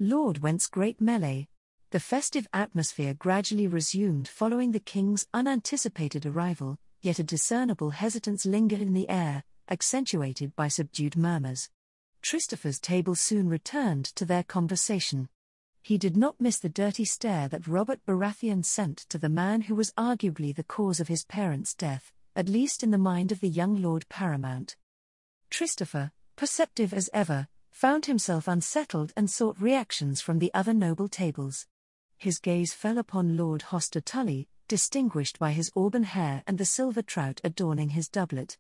Lord whence great melee. The festive atmosphere gradually resumed following the king's unanticipated arrival, yet a discernible hesitance lingered in the air, accentuated by subdued murmurs. Christopher's table soon returned to their conversation. He did not miss the dirty stare that Robert Baratheon sent to the man who was arguably the cause of his parents' death, at least in the mind of the young Lord Paramount. Christopher, perceptive as ever, found himself unsettled and sought reactions from the other noble tables. His gaze fell upon Lord Hoster Tully, distinguished by his auburn hair and the silver trout adorning his doublet.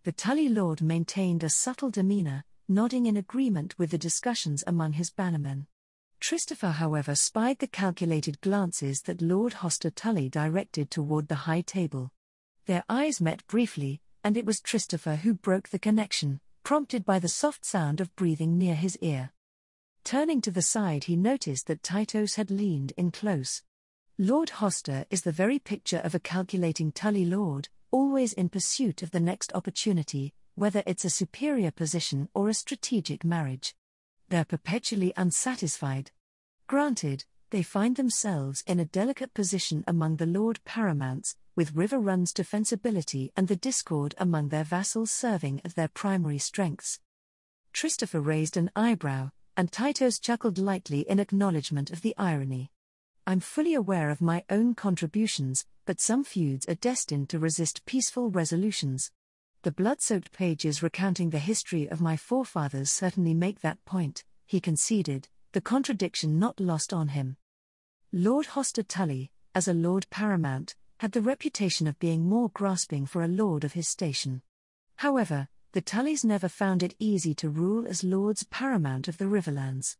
The Tully lord maintained a subtle demeanor, nodding in agreement with the discussions among his bannermen. Christopher, however, spied the calculated glances that Lord Hoster Tully directed toward the high table. Their eyes met briefly, and it was Christopher who broke the connection, prompted by the soft sound of breathing near his ear. Turning to the side, he noticed that Tytos had leaned in close. Lord Hoster is the very picture of a calculating Tully lord, always in pursuit of the next opportunity, whether it's a superior position or a strategic marriage. They're perpetually unsatisfied. Granted, they find themselves in a delicate position among the Lord Paramounts, with River Run's defensibility and the discord among their vassals serving as their primary strengths. Christopher raised an eyebrow, and Tytos chuckled lightly in acknowledgement of the irony. I'm fully aware of my own contributions, but some feuds are destined to resist peaceful resolutions. The blood-soaked pages recounting the history of my forefathers certainly make that point, he conceded, the contradiction not lost on him. Lord Hoster Tully, as a Lord Paramount, had the reputation of being more grasping for a lord of his station. However, the Tullys never found it easy to rule as Lords Paramount of the Riverlands.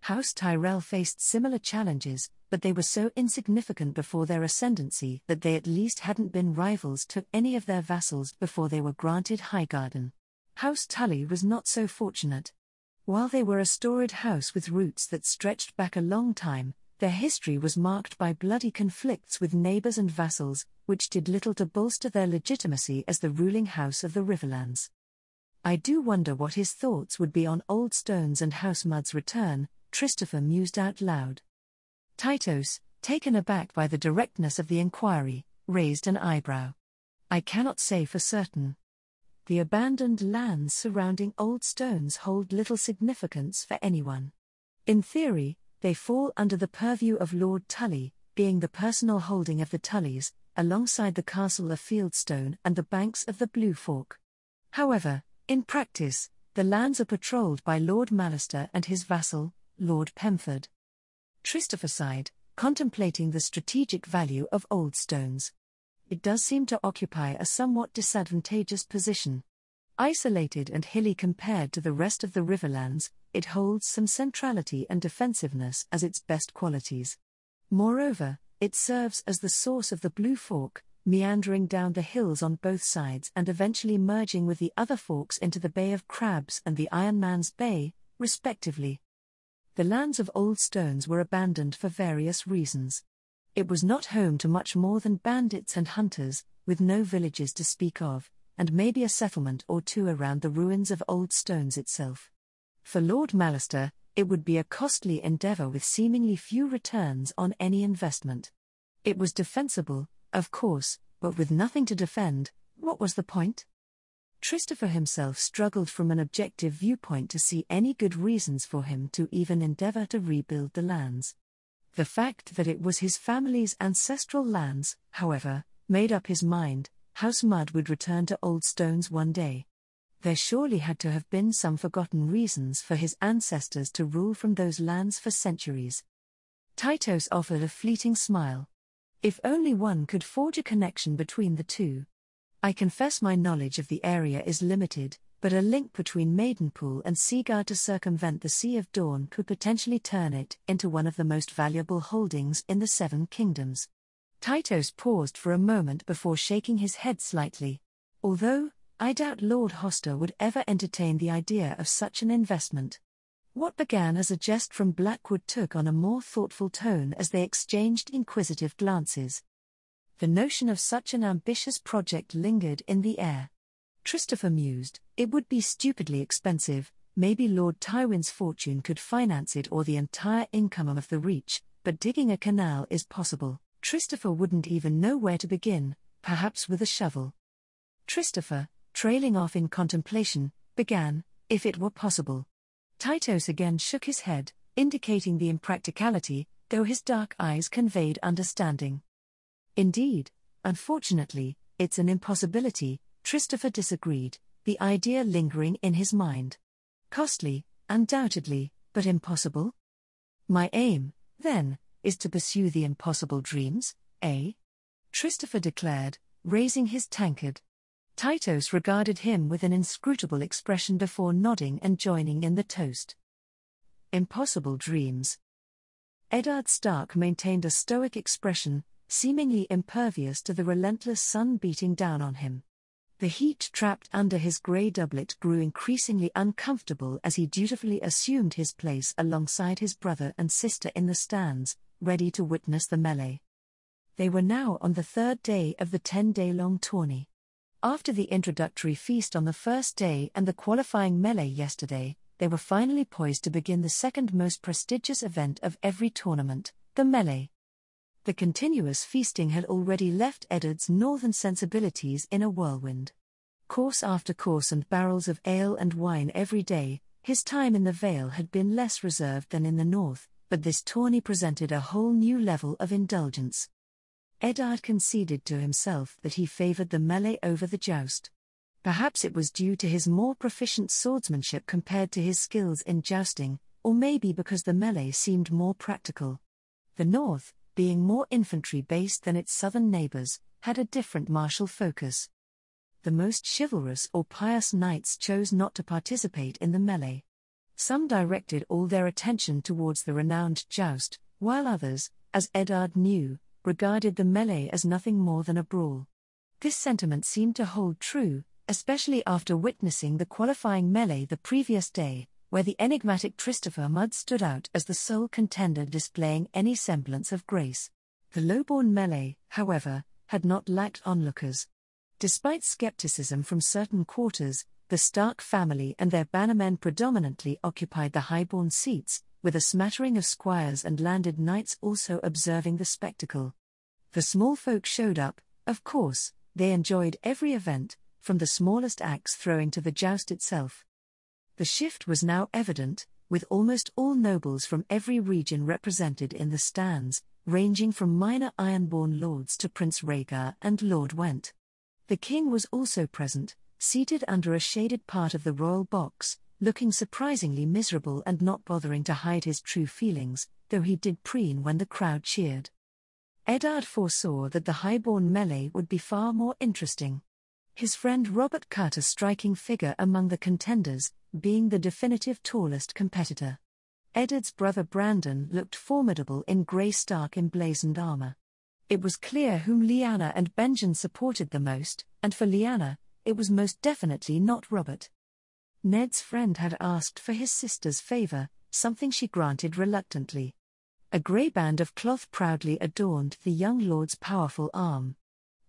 House Tyrell faced similar challenges, but they were so insignificant before their ascendancy that they at least hadn't been rivals to any of their vassals before they were granted Highgarden. House Tully was not so fortunate. While they were a storied house with roots that stretched back a long time, their history was marked by bloody conflicts with neighbors and vassals, which did little to bolster their legitimacy as the ruling house of the Riverlands. I do wonder what his thoughts would be on Old Stones and House Mud's return, Christopher mused out loud. Tytos, taken aback by the directness of the inquiry, raised an eyebrow. I cannot say for certain. The abandoned lands surrounding Old Stones hold little significance for anyone. In theory, they fall under the purview of Lord Tully, being the personal holding of the Tullys, alongside the castle of Fieldstone and the banks of the Blue Fork. However, in practice, the lands are patrolled by Lord Mallister and his vassal, Lord Pemford. Christopher sighed, contemplating the strategic value of Old Stones. It does seem to occupy a somewhat disadvantageous position. Isolated and hilly compared to the rest of the Riverlands, it holds some centrality and defensiveness as its best qualities. Moreover, it serves as the source of the Blue Fork, meandering down the hills on both sides and eventually merging with the other forks into the Bay of Crabs and the Iron Man's Bay, respectively. The lands of Old Stones were abandoned for various reasons. It was not home to much more than bandits and hunters, with no villages to speak of, and maybe a settlement or two around the ruins of Old Stones itself. For Lord Mallister, it would be a costly endeavor with seemingly few returns on any investment. It was defensible, of course, but with nothing to defend, what was the point? Christopher himself struggled from an objective viewpoint to see any good reasons for him to even endeavor to rebuild the lands. The fact that it was his family's ancestral lands, however, made up his mind. House Mud would return to Old Stones one day. There surely had to have been some forgotten reasons for his ancestors to rule from those lands for centuries. Tytos offered a fleeting smile. If only one could forge a connection between the two. I confess my knowledge of the area is limited, but a link between Maidenpool and Seaguard to circumvent the Sea of Dawn could potentially turn it into one of the most valuable holdings in the Seven Kingdoms. Tytos paused for a moment before shaking his head slightly. Although, I doubt Lord Hoster would ever entertain the idea of such an investment. What began as a jest from Blackwood took on a more thoughtful tone as they exchanged inquisitive glances. The notion of such an ambitious project lingered in the air. Christopher mused, it would be stupidly expensive, Maybe Lord Tywin's fortune could finance it or the entire income of the Reach, but digging a canal is possible. Christopher wouldn't even know where to begin, perhaps with a shovel. Christopher, trailing off in contemplation, began, if it were possible. Tytos again shook his head, indicating the impracticality, though his dark eyes conveyed understanding. Indeed, unfortunately, it's an impossibility, Christopher disagreed, the idea lingering in his mind. Costly, undoubtedly, but impossible? My aim, then, is to pursue the impossible dreams, eh? Christopher declared, raising his tankard. Tytos regarded him with an inscrutable expression before nodding and joining in the toast. Impossible dreams. Eddard Stark maintained a stoic expression, seemingly impervious to the relentless sun beating down on him. The heat trapped under his grey doublet grew increasingly uncomfortable as he dutifully assumed his place alongside his brother and sister in the stands, ready to witness the melee. They were now on the third day of the 10-day-long tourney. After the introductory feast on the first day and the qualifying melee yesterday, they were finally poised to begin the second most prestigious event of every tournament, the melee. The continuous feasting had already left Eddard's northern sensibilities in a whirlwind. Course after course and barrels of ale and wine every day, his time in the Vale had been less reserved than in the north, but this tourney presented a whole new level of indulgence. Eddard conceded to himself that he favored the melee over the joust. Perhaps it was due to his more proficient swordsmanship compared to his skills in jousting, or maybe because the melee seemed more practical. The north, being more infantry-based than its southern neighbors, had a different martial focus. The most chivalrous or pious knights chose not to participate in the melee. Some directed all their attention towards the renowned joust, while others, as Eddard knew, regarded the melee as nothing more than a brawl. This sentiment seemed to hold true, especially after witnessing the qualifying melee the previous day, where the enigmatic Christopher Mudd stood out as the sole contender displaying any semblance of grace. The lowborn melee, however, had not lacked onlookers. Despite skepticism from certain quarters, the Stark family and their bannermen predominantly occupied the highborn seats, with a smattering of squires and landed knights also observing the spectacle. The small folk showed up, of course. They enjoyed every event, from the smallest axe throwing to the joust itself. The shift was now evident, with almost all nobles from every region represented in the stands, ranging from minor ironborn lords to Prince Rhaegar and Lord Went. The king was also present, seated under a shaded part of the royal box, looking surprisingly miserable and not bothering to hide his true feelings, though he did preen when the crowd cheered. Eddard foresaw that the highborn melee would be far more interesting. His friend Robert cut a striking figure among the contenders, being the definitive tallest competitor. Eddard's brother Brandon looked formidable in grey stark emblazoned armor. It was clear whom Lyanna and Benjen supported the most, and for Lyanna, it was most definitely not Robert. Ned's friend had asked for his sister's favor, something she granted reluctantly. A grey band of cloth proudly adorned the young lord's powerful arm.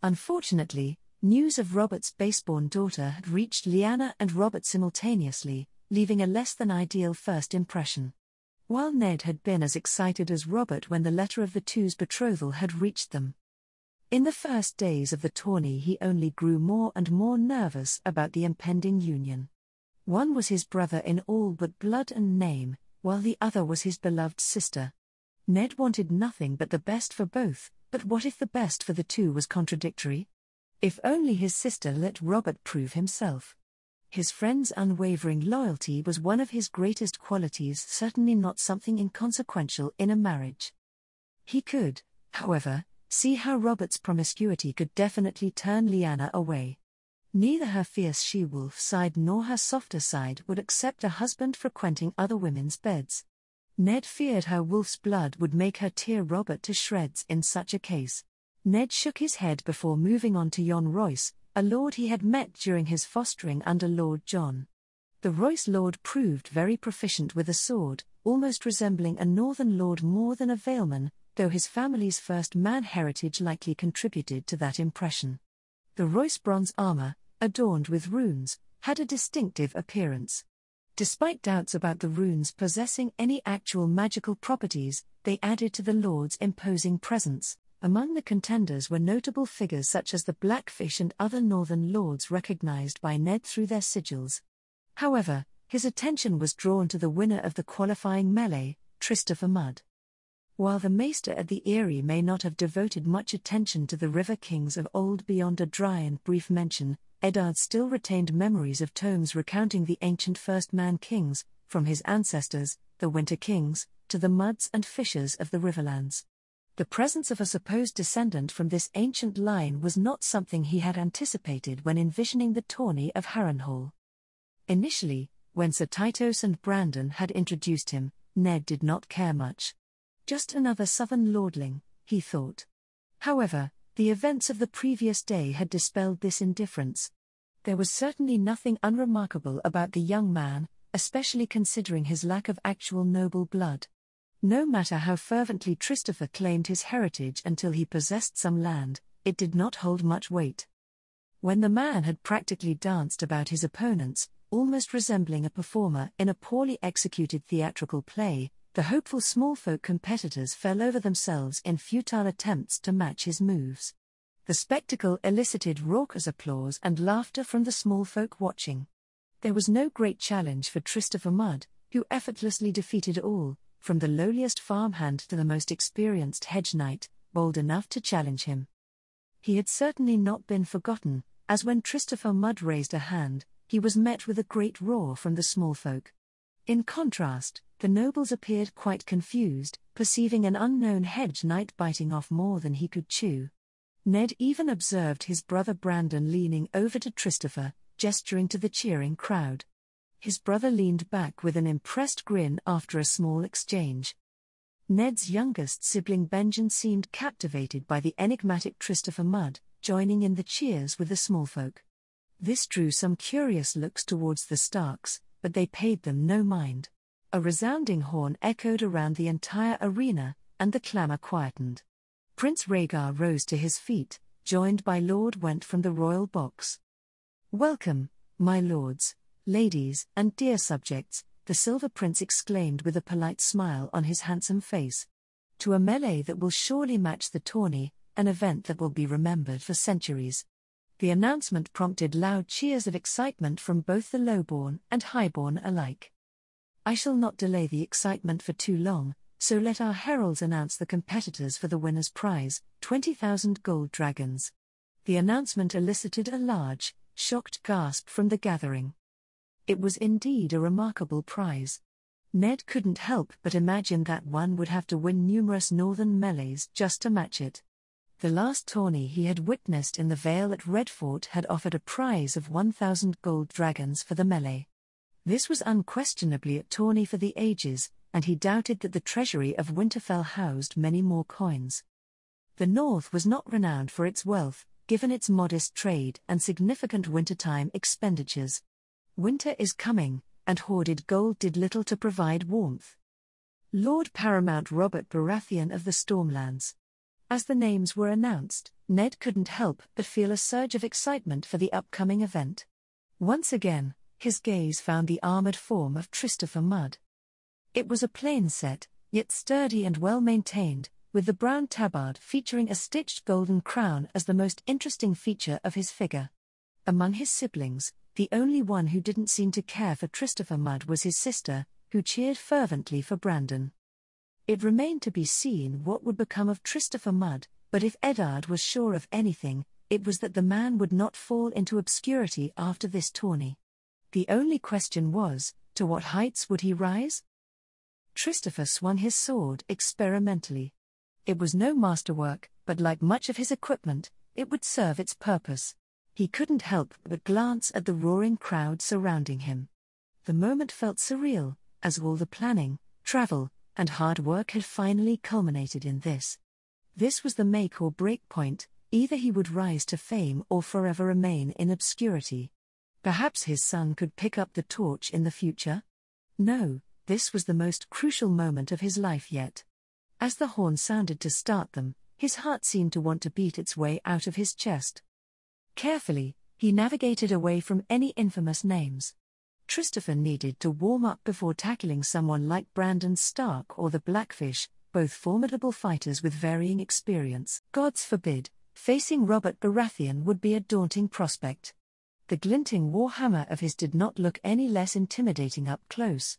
Unfortunately, news of Robert's baseborn daughter had reached Lyanna and Robert simultaneously, leaving a less than ideal first impression. While Ned had been as excited as Robert when the letter of the two's betrothal had reached them. In the first days of the tourney he only grew more and more nervous about the impending union. One was his brother in all but blood and name, while the other was his beloved sister. Ned wanted nothing but the best for both, but what if the best for the two was contradictory? If only his sister let Robert prove himself. His friend's unwavering loyalty was one of his greatest qualities, certainly not something inconsequential in a marriage. He could, however, see how Robert's promiscuity could definitely turn Lyanna away. Neither her fierce she-wolf side nor her softer side would accept a husband frequenting other women's beds. Ned feared her wolf's blood would make her tear Robert to shreds in such a case. Ned shook his head before moving on to Jon Royce, a lord he had met during his fostering under Lord John. The Royce lord proved very proficient with a sword, almost resembling a northern lord more than a Valeman, though his family's first man heritage likely contributed to that impression. The Royce bronze armor, adorned with runes, had a distinctive appearance. Despite doubts about the runes possessing any actual magical properties, they added to the Lord's imposing presence. Among the contenders were notable figures such as the Blackfish and other northern lords recognized by Ned through their sigils. However, his attention was drawn to the winner of the qualifying melee, Christopher Mudd. While the Maester at the Eyrie may not have devoted much attention to the River Kings of old beyond a dry and brief mention, Eddard still retained memories of tomes recounting the ancient First Man Kings, from his ancestors, the Winter Kings, to the Mudds and Fishers of the Riverlands. The presence of a supposed descendant from this ancient line was not something he had anticipated when envisioning the tourney of Harrenhal. Initially, when Sir Titos and Brandon had introduced him, Ned did not care much. Just another southern lordling, he thought. However, the events of the previous day had dispelled this indifference. There was certainly nothing unremarkable about the young man, especially considering his lack of actual noble blood. No matter how fervently Christopher claimed his heritage until he possessed some land, it did not hold much weight. When the man had practically danced about his opponents, almost resembling a performer in a poorly executed theatrical play, the hopeful smallfolk competitors fell over themselves in futile attempts to match his moves. The spectacle elicited raucous applause and laughter from the smallfolk watching. There was no great challenge for Christopher Mudd, who effortlessly defeated all, from the lowliest farmhand to the most experienced hedge knight, bold enough to challenge him. He had certainly not been forgotten, as when Christopher Mudd raised a hand, he was met with a great roar from the smallfolk. In contrast, the nobles appeared quite confused, perceiving an unknown hedge knight biting off more than he could chew. Ned even observed his brother Brandon leaning over to Christopher, gesturing to the cheering crowd. His brother leaned back with an impressed grin after a small exchange. Ned's youngest sibling Benjen seemed captivated by the enigmatic Christopher Mudd, joining in the cheers with the smallfolk. This drew some curious looks towards the Starks, but they paid them no mind. A resounding horn echoed around the entire arena, and the clamour quietened. Prince Rhaegar rose to his feet, joined by Lord Went from the royal box. "Welcome, my lords, ladies, and dear subjects," the Silver Prince exclaimed with a polite smile on his handsome face. "To a melee that will surely match the tourney, an event that will be remembered for centuries." The announcement prompted loud cheers of excitement from both the lowborn and highborn alike. I shall not delay the excitement for too long, so let our heralds announce the competitors for the winner's prize, 20,000 gold dragons. The announcement elicited a large, shocked gasp from the gathering. It was indeed a remarkable prize. Ned couldn't help but imagine that one would have to win numerous northern melees just to match it. The last tourney he had witnessed in the Vale at Redfort had offered a prize of 1,000 gold dragons for the melee. This was unquestionably a tourney for the ages, and he doubted that the treasury of Winterfell housed many more coins. The North was not renowned for its wealth, given its modest trade and significant wintertime expenditures. Winter is coming, and hoarded gold did little to provide warmth. Lord Paramount Robert Baratheon of the Stormlands. As the names were announced, Ned couldn't help but feel a surge of excitement for the upcoming event. Once again, his gaze found the armored form of Christopher Mudd. It was a plain set, yet sturdy and well-maintained, with the brown tabard featuring a stitched golden crown as the most interesting feature of his figure. Among his siblings, the only one who didn't seem to care for Christopher Mudd was his sister, who cheered fervently for Brandon. It remained to be seen what would become of Christopher Mudd, but if Eddard was sure of anything, it was that the man would not fall into obscurity after this tourney. The only question was, to what heights would he rise? Christopher swung his sword experimentally. It was no masterwork, but like much of his equipment, it would serve its purpose. He couldn't help but glance at the roaring crowd surrounding him. The moment felt surreal, as all the planning, travel, and hard work had finally culminated in this. This was the make or break point, either he would rise to fame or forever remain in obscurity. Perhaps his son could pick up the torch in the future? No, this was the most crucial moment of his life yet. As the horn sounded to start them, his heart seemed to want to beat its way out of his chest. Carefully, he navigated away from any infamous names. Christopher needed to warm up before tackling someone like Brandon Stark or the Blackfish, both formidable fighters with varying experience. Gods forbid, facing Robert Baratheon would be a daunting prospect. The glinting warhammer of his did not look any less intimidating up close.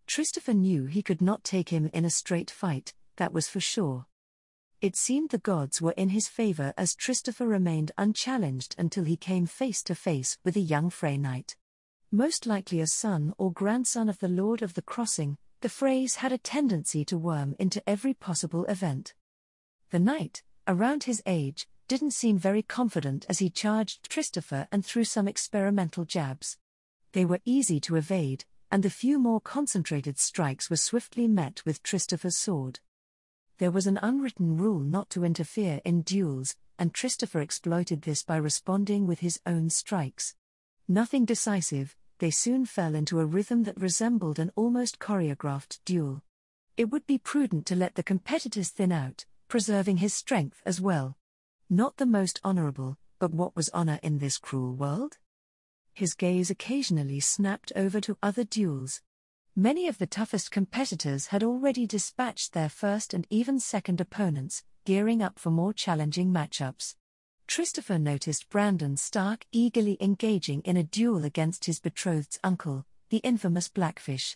Christopher knew he could not take him in a straight fight, that was for sure. It seemed the gods were in his favor as Christopher remained unchallenged until he came face to face with a young Frey knight. Most likely a son or grandson of the Lord of the Crossing, the Freys had a tendency to worm into every possible event. The knight, around his age, didn't seem very confident as he charged Christopher and threw some experimental jabs. They were easy to evade, and the few more concentrated strikes were swiftly met with Christopher's sword. There was an unwritten rule not to interfere in duels, and Christopher exploited this by responding with his own strikes. Nothing decisive, they soon fell into a rhythm that resembled an almost choreographed duel. It would be prudent to let the competitors thin out, preserving his strength as well. Not the most honorable, but what was honor in this cruel world? His gaze occasionally snapped over to other duels. Many of the toughest competitors had already dispatched their first and even second opponents, gearing up for more challenging matchups. Christopher noticed Brandon Stark eagerly engaging in a duel against his betrothed's uncle, the infamous Blackfish.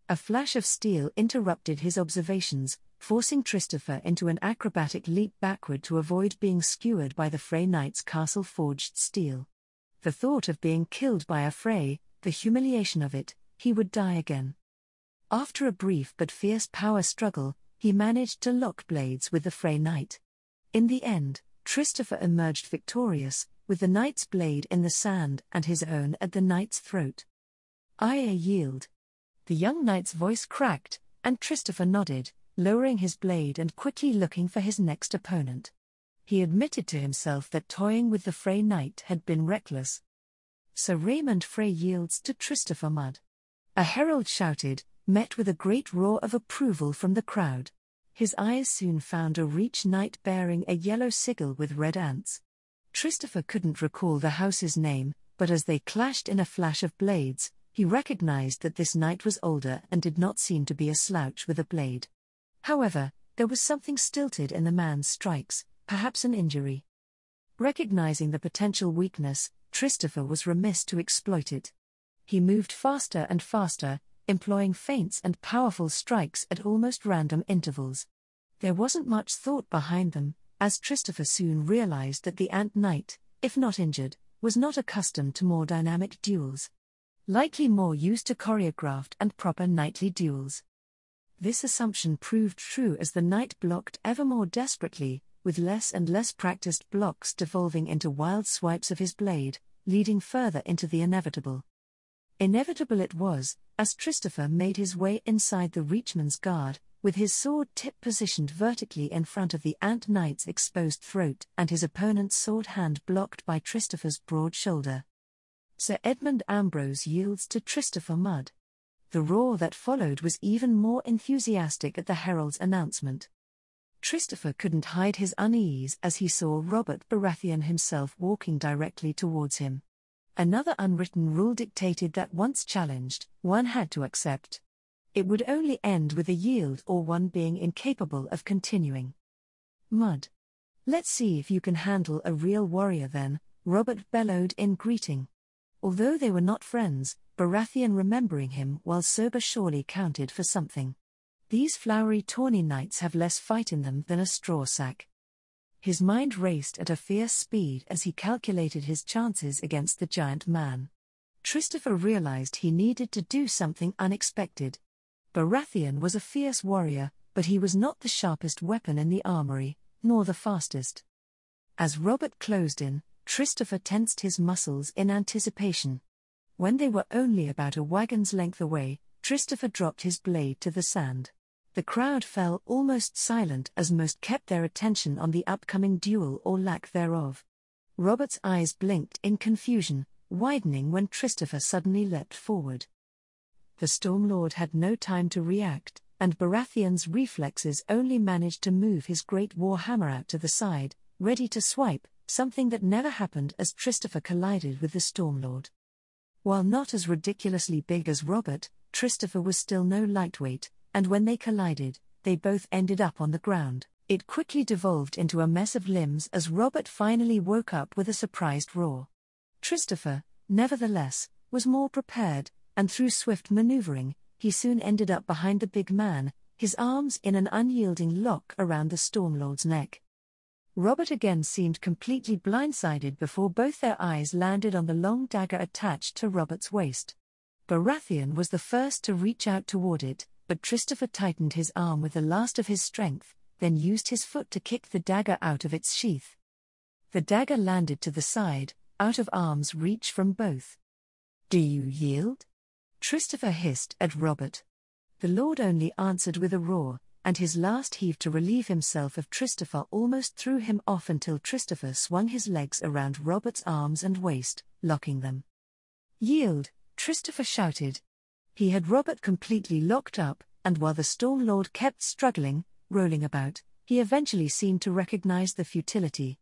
A flash of steel interrupted his observations, forcing Christopher into an acrobatic leap backward to avoid being skewered by the Frey knight's castle-forged steel. The thought of being killed by a Frey, the humiliation of it, he would die again. After a brief but fierce power struggle, he managed to lock blades with the Frey knight. In the end, Christopher emerged victorious, with the knight's blade in the sand and his own at the knight's throat. "I yield." The young knight's voice cracked, and Christopher nodded, lowering his blade and quickly looking for his next opponent. He admitted to himself that toying with the Frey knight had been reckless. "Sir Raymond Frey yields to Christopher Mudd." A herald shouted, met with a great roar of approval from the crowd. His eyes soon found a reach knight bearing a yellow sigil with red ants. Christopher couldn't recall the house's name, but as they clashed in a flash of blades, he recognized that this knight was older and did not seem to be a slouch with a blade. However, there was something stilted in the man's strikes, perhaps an injury. Recognizing the potential weakness, Christopher was remiss to exploit it. He moved faster and faster, employing feints and powerful strikes at almost random intervals. There wasn't much thought behind them, as Christopher soon realized that the Ant Knight, if not injured, was not accustomed to more dynamic duels. Likely more used to choreographed and proper knightly duels. This assumption proved true as the knight blocked ever more desperately, with less and less practiced blocks devolving into wild swipes of his blade, leading further into the inevitable. Inevitable it was, as Christopher made his way inside the Reachman's guard, with his sword tip positioned vertically in front of the Ant Knight's exposed throat and his opponent's sword hand blocked by Christopher's broad shoulder. "Sir Edmund Ambrose yields to Christopher Mudd." The roar that followed was even more enthusiastic at the herald's announcement. Christopher couldn't hide his unease as he saw Robert Baratheon himself walking directly towards him. Another unwritten rule dictated that once challenged, one had to accept. It would only end with a yield or one being incapable of continuing. "Mudd. Let's see if you can handle a real warrior then," Robert bellowed in greeting. Although they were not friends, Baratheon remembering him while sober surely counted for something. These flowery tawny knights have less fight in them than a straw sack. His mind raced at a fierce speed as he calculated his chances against the giant man. Christopher realized he needed to do something unexpected. Baratheon was a fierce warrior, but he was not the sharpest weapon in the armory, nor the fastest. As Robert closed in, Christopher tensed his muscles in anticipation. When they were only about a wagon's length away, Christopher dropped his blade to the sand. The crowd fell almost silent as most kept their attention on the upcoming duel or lack thereof. Robert's eyes blinked in confusion, widening when Christopher suddenly leapt forward. The Stormlord had no time to react, and Baratheon's reflexes only managed to move his great warhammer out to the side, ready to swipe, something that never happened as Christopher collided with the Stormlord. While not as ridiculously big as Robert, Christopher was still no lightweight, and when they collided, they both ended up on the ground. It quickly devolved into a mess of limbs as Robert finally woke up with a surprised roar. Christopher, nevertheless, was more prepared, and through swift maneuvering, he soon ended up behind the big man, his arms in an unyielding lock around the Stormlord's neck. Robert again seemed completely blindsided before both their eyes landed on the long dagger attached to Robert's waist. Baratheon was the first to reach out toward it, but Christopher tightened his arm with the last of his strength, then used his foot to kick the dagger out of its sheath. The dagger landed to the side, out of arm's reach from both. "Do you yield?" Christopher hissed at Robert. The Lord only answered with a roar, and his last heave to relieve himself of Christopher almost threw him off until Christopher swung his legs around Robert's arms and waist, locking them. "Yield," Christopher shouted. He had Robert completely locked up, and while the Stormlord kept struggling, rolling about, he eventually seemed to recognize the futility.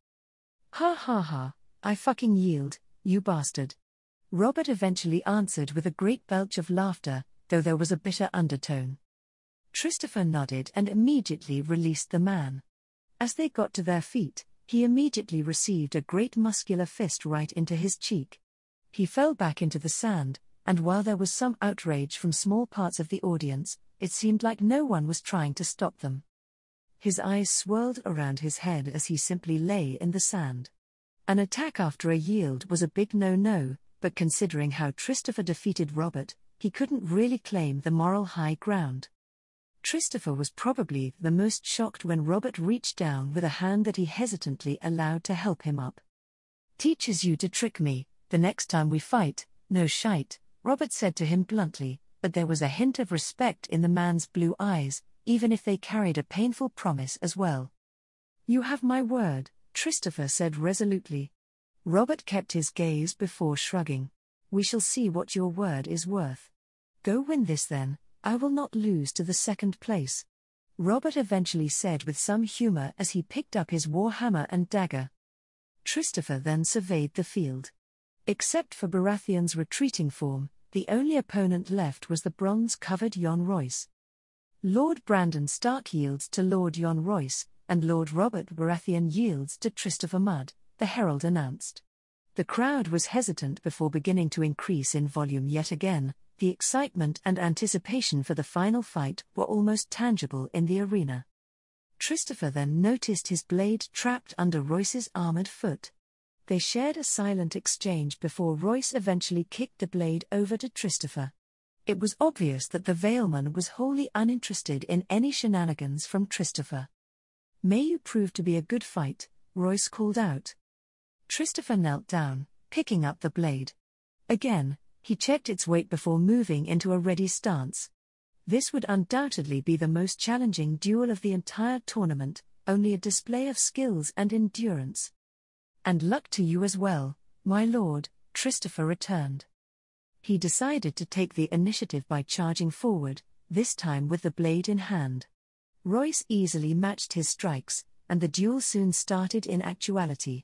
"Ha ha ha, I fucking yield, you bastard." Robert eventually answered with a great belch of laughter, though there was a bitter undertone. Christopher nodded and immediately released the man. As they got to their feet, he immediately received a great muscular fist right into his cheek. He fell back into the sand, and while there was some outrage from small parts of the audience, it seemed like no one was trying to stop them. His eyes swirled around his head as he simply lay in the sand. An attack after a yield was a big no-no, but considering how Christopher defeated Robert, he couldn't really claim the moral high ground. Christopher was probably the most shocked when Robert reached down with a hand that he hesitantly allowed to help him up. "Teaches you to trick me, the next time we fight, no shite," Robert said to him bluntly, but there was a hint of respect in the man's blue eyes, even if they carried a painful promise as well. "You have my word," Christopher said resolutely. Robert kept his gaze before shrugging. "We shall see what your word is worth. Go win this then. I will not lose to the second place," Robert eventually said with some humor as he picked up his warhammer and dagger. Christopher then surveyed the field. Except for Baratheon's retreating form, the only opponent left was the bronze-covered Jon Royce. Lord Brandon Stark yields to Lord Jon Royce, and Lord Robert Baratheon yields to Christopher Mudd, the herald announced. The crowd was hesitant before beginning to increase in volume yet again. The excitement and anticipation for the final fight were almost tangible in the arena. Christopher then noticed his blade trapped under Royce's armored foot. They shared a silent exchange before Royce eventually kicked the blade over to Christopher. It was obvious that the Valeman was wholly uninterested in any shenanigans from Christopher. "May you prove to be a good fight," Royce called out. Christopher knelt down, picking up the blade. Again, he checked its weight before moving into a ready stance. This would undoubtedly be the most challenging duel of the entire tournament, only a display of skills and endurance. "And luck to you as well, my lord," Christopher returned. He decided to take the initiative by charging forward, this time with the blade in hand. Royce easily matched his strikes, and the duel soon started in actuality.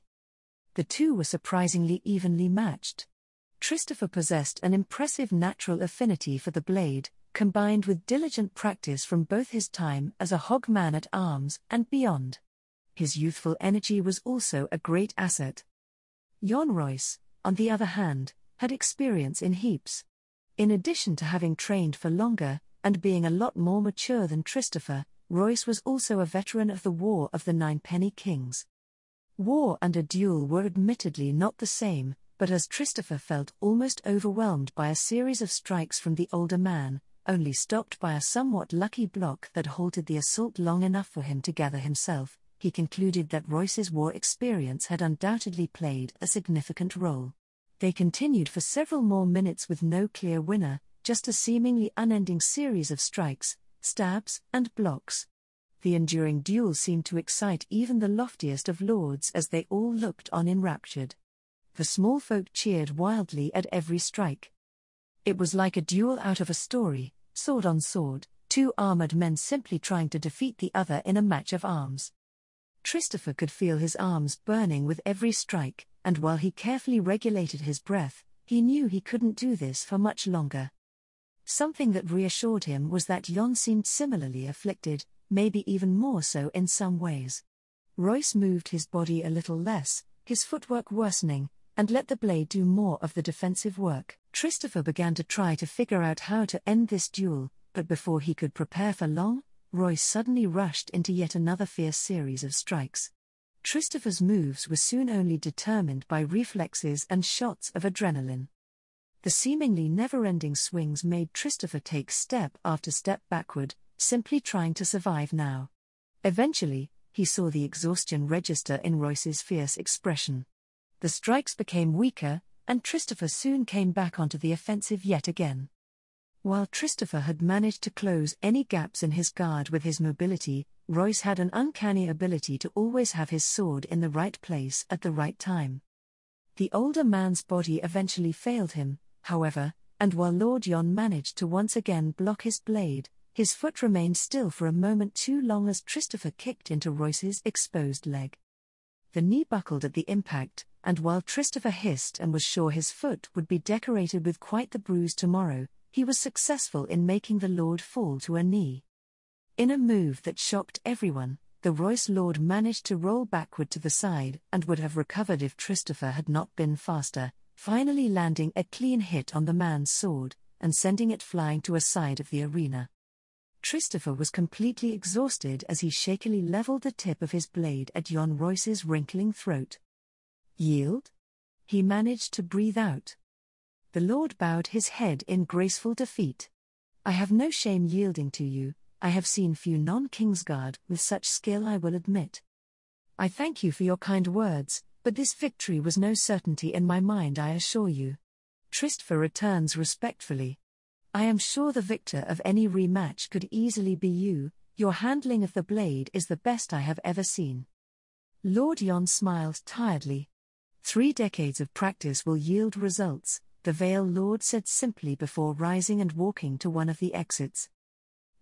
The two were surprisingly evenly matched. Christopher possessed an impressive natural affinity for the blade, combined with diligent practice from both his time as a hog man-at-arms and beyond. His youthful energy was also a great asset. Jon Royce, on the other hand, had experience in heaps. In addition to having trained for longer, and being a lot more mature than Christopher, Royce was also a veteran of the War of the Ninepenny Kings. War and a duel were admittedly not the same, but as Christopher felt almost overwhelmed by a series of strikes from the older man, only stopped by a somewhat lucky block that halted the assault long enough for him to gather himself, he concluded that Royce's war experience had undoubtedly played a significant role. They continued for several more minutes with no clear winner, just a seemingly unending series of strikes, stabs, and blocks. The enduring duel seemed to excite even the loftiest of lords as they all looked on enraptured. The small folk cheered wildly at every strike. It was like a duel out of a story, sword on sword, two armored men simply trying to defeat the other in a match of arms. Christopher could feel his arms burning with every strike, and while he carefully regulated his breath, He knew he couldn't do this for much longer. Something that reassured him was that Jon seemed similarly afflicted, maybe even more so in some ways. Royce moved his body a little less, his footwork worsening, and let the blade do more of the defensive work. Christopher began to try to figure out how to end this duel, but before he could prepare for long, Royce suddenly rushed into yet another fierce series of strikes. Christopher's moves were soon only determined by reflexes and shots of adrenaline. The seemingly never-ending swings made Christopher take step after step backward, simply trying to survive now. Eventually, he saw the exhaustion register in Royce's fierce expression. The strikes became weaker, and Christopher soon came back onto the offensive yet again. While Christopher had managed to close any gaps in his guard with his mobility, Royce had an uncanny ability to always have his sword in the right place at the right time. The older man's body eventually failed him, however, and while Lord Jon managed to once again block his blade, his foot remained still for a moment too long as Christopher kicked into Royce's exposed leg. The knee buckled at the impact, and while Christopher hissed and was sure his foot would be decorated with quite the bruise tomorrow, he was successful in making the Lord fall to a knee. In a move that shocked everyone, the Royce Lord managed to roll backward to the side and would have recovered if Christopher had not been faster, finally landing a clean hit on the man's sword, and sending it flying to a side of the arena. Christopher was completely exhausted as he shakily leveled the tip of his blade at Jon Royce's wrinkling throat. Yield? He managed to breathe out. The Lord bowed his head in graceful defeat. I have no shame yielding to you. I have seen few non-Kingsguard with such skill, I will admit. I thank you for your kind words, but this victory was no certainty in my mind, I assure you. Christopher returns respectfully. I am sure the victor of any rematch could easily be you. Your handling of the blade is the best I have ever seen. Lord Jon smiled tiredly. 3 decades of practice will yield results, the Vale Lord said simply before rising and walking to one of the exits.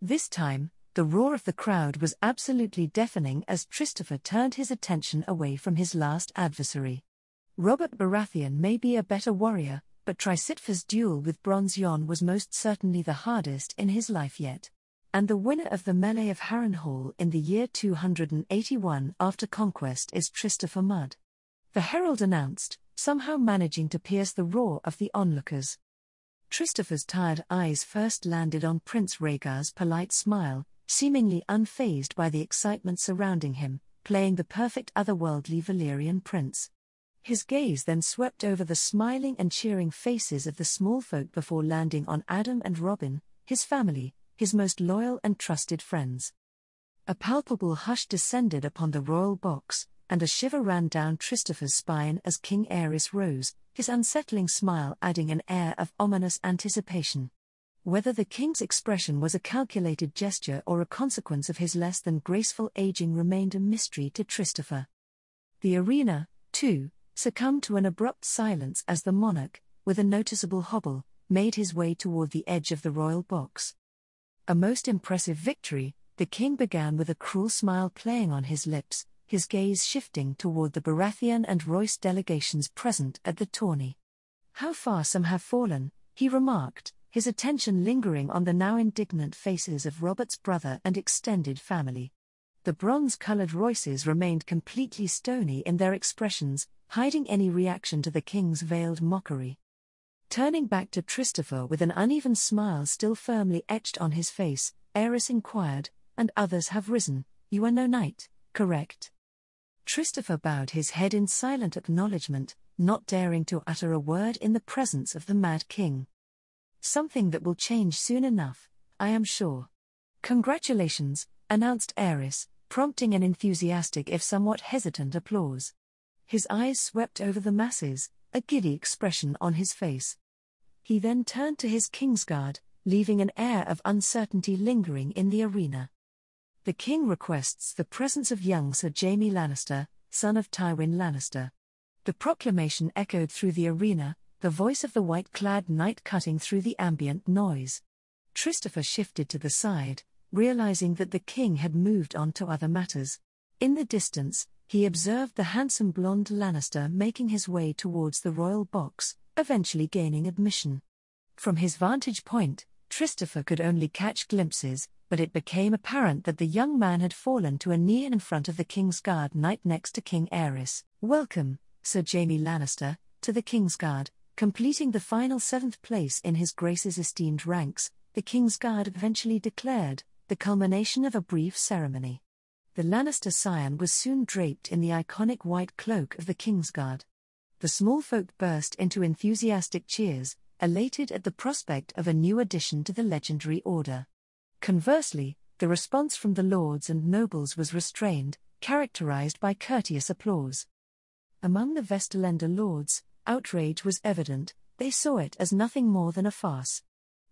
This time, the roar of the crowd was absolutely deafening as Christopher turned his attention away from his last adversary. Robert Baratheon may be a better warrior, but Trisitfa's duel with Bronze Jon was most certainly the hardest in his life yet. And the winner of the melee of Harrenhal in the year 281 after conquest is Christopher Mudd. The herald announced, somehow managing to pierce the roar of the onlookers. Christopher's tired eyes first landed on Prince Rhaegar's polite smile, seemingly unfazed by the excitement surrounding him, playing the perfect otherworldly Valyrian prince. His gaze then swept over the smiling and cheering faces of the small folk before landing on Adam and Robin, his family, his most loyal and trusted friends. A palpable hush descended upon the royal box, and a shiver ran down Christopher's spine as King Aerys rose, his unsettling smile adding an air of ominous anticipation. Whether the king's expression was a calculated gesture or a consequence of his less than graceful aging remained a mystery to Christopher. The arena, too, succumbed to an abrupt silence as the monarch, with a noticeable hobble, made his way toward the edge of the royal box. A most impressive victory, the king began with a cruel smile playing on his lips, his gaze shifting toward the Baratheon and Royce delegations present at the tourney. How far some have fallen, he remarked, his attention lingering on the now indignant faces of Robert's brother and extended family. The bronze-colored Royces remained completely stony in their expressions, hiding any reaction to the king's veiled mockery. Turning back to Christopher with an uneven smile still firmly etched on his face, Aerys inquired, "And others have risen, you are no knight, correct?" Christopher bowed his head in silent acknowledgement, not daring to utter a word in the presence of the Mad King. "Something that will change soon enough, I am sure." "Congratulations," announced Aerys, prompting an enthusiastic if somewhat hesitant applause. His eyes swept over the masses, a giddy expression on his face. He then turned to his Kingsguard, leaving an air of uncertainty lingering in the arena. "The king requests the presence of young Sir Jaime Lannister, son of Tywin Lannister." The proclamation echoed through the arena, the voice of the white-clad knight cutting through the ambient noise. Christopher shifted to the side, realizing that the king had moved on to other matters. In the distance, he observed the handsome blonde Lannister making his way towards the royal box, eventually gaining admission. From his vantage point, Christopher could only catch glimpses, but it became apparent that the young man had fallen to a knee in front of the Kingsguard knight next to King Aerys. "Welcome, Sir Jaime Lannister, to the Kingsguard," completing the final 7th place in his Grace's esteemed ranks, the Kingsguard eventually declared, the culmination of a brief ceremony. The Lannister scion was soon draped in the iconic white cloak of the Kingsguard. The small folk burst into enthusiastic cheers, elated at the prospect of a new addition to the legendary order. Conversely, the response from the lords and nobles was restrained, characterized by courteous applause. Among the Vestalender lords, outrage was evident. They saw it as nothing more than a farce.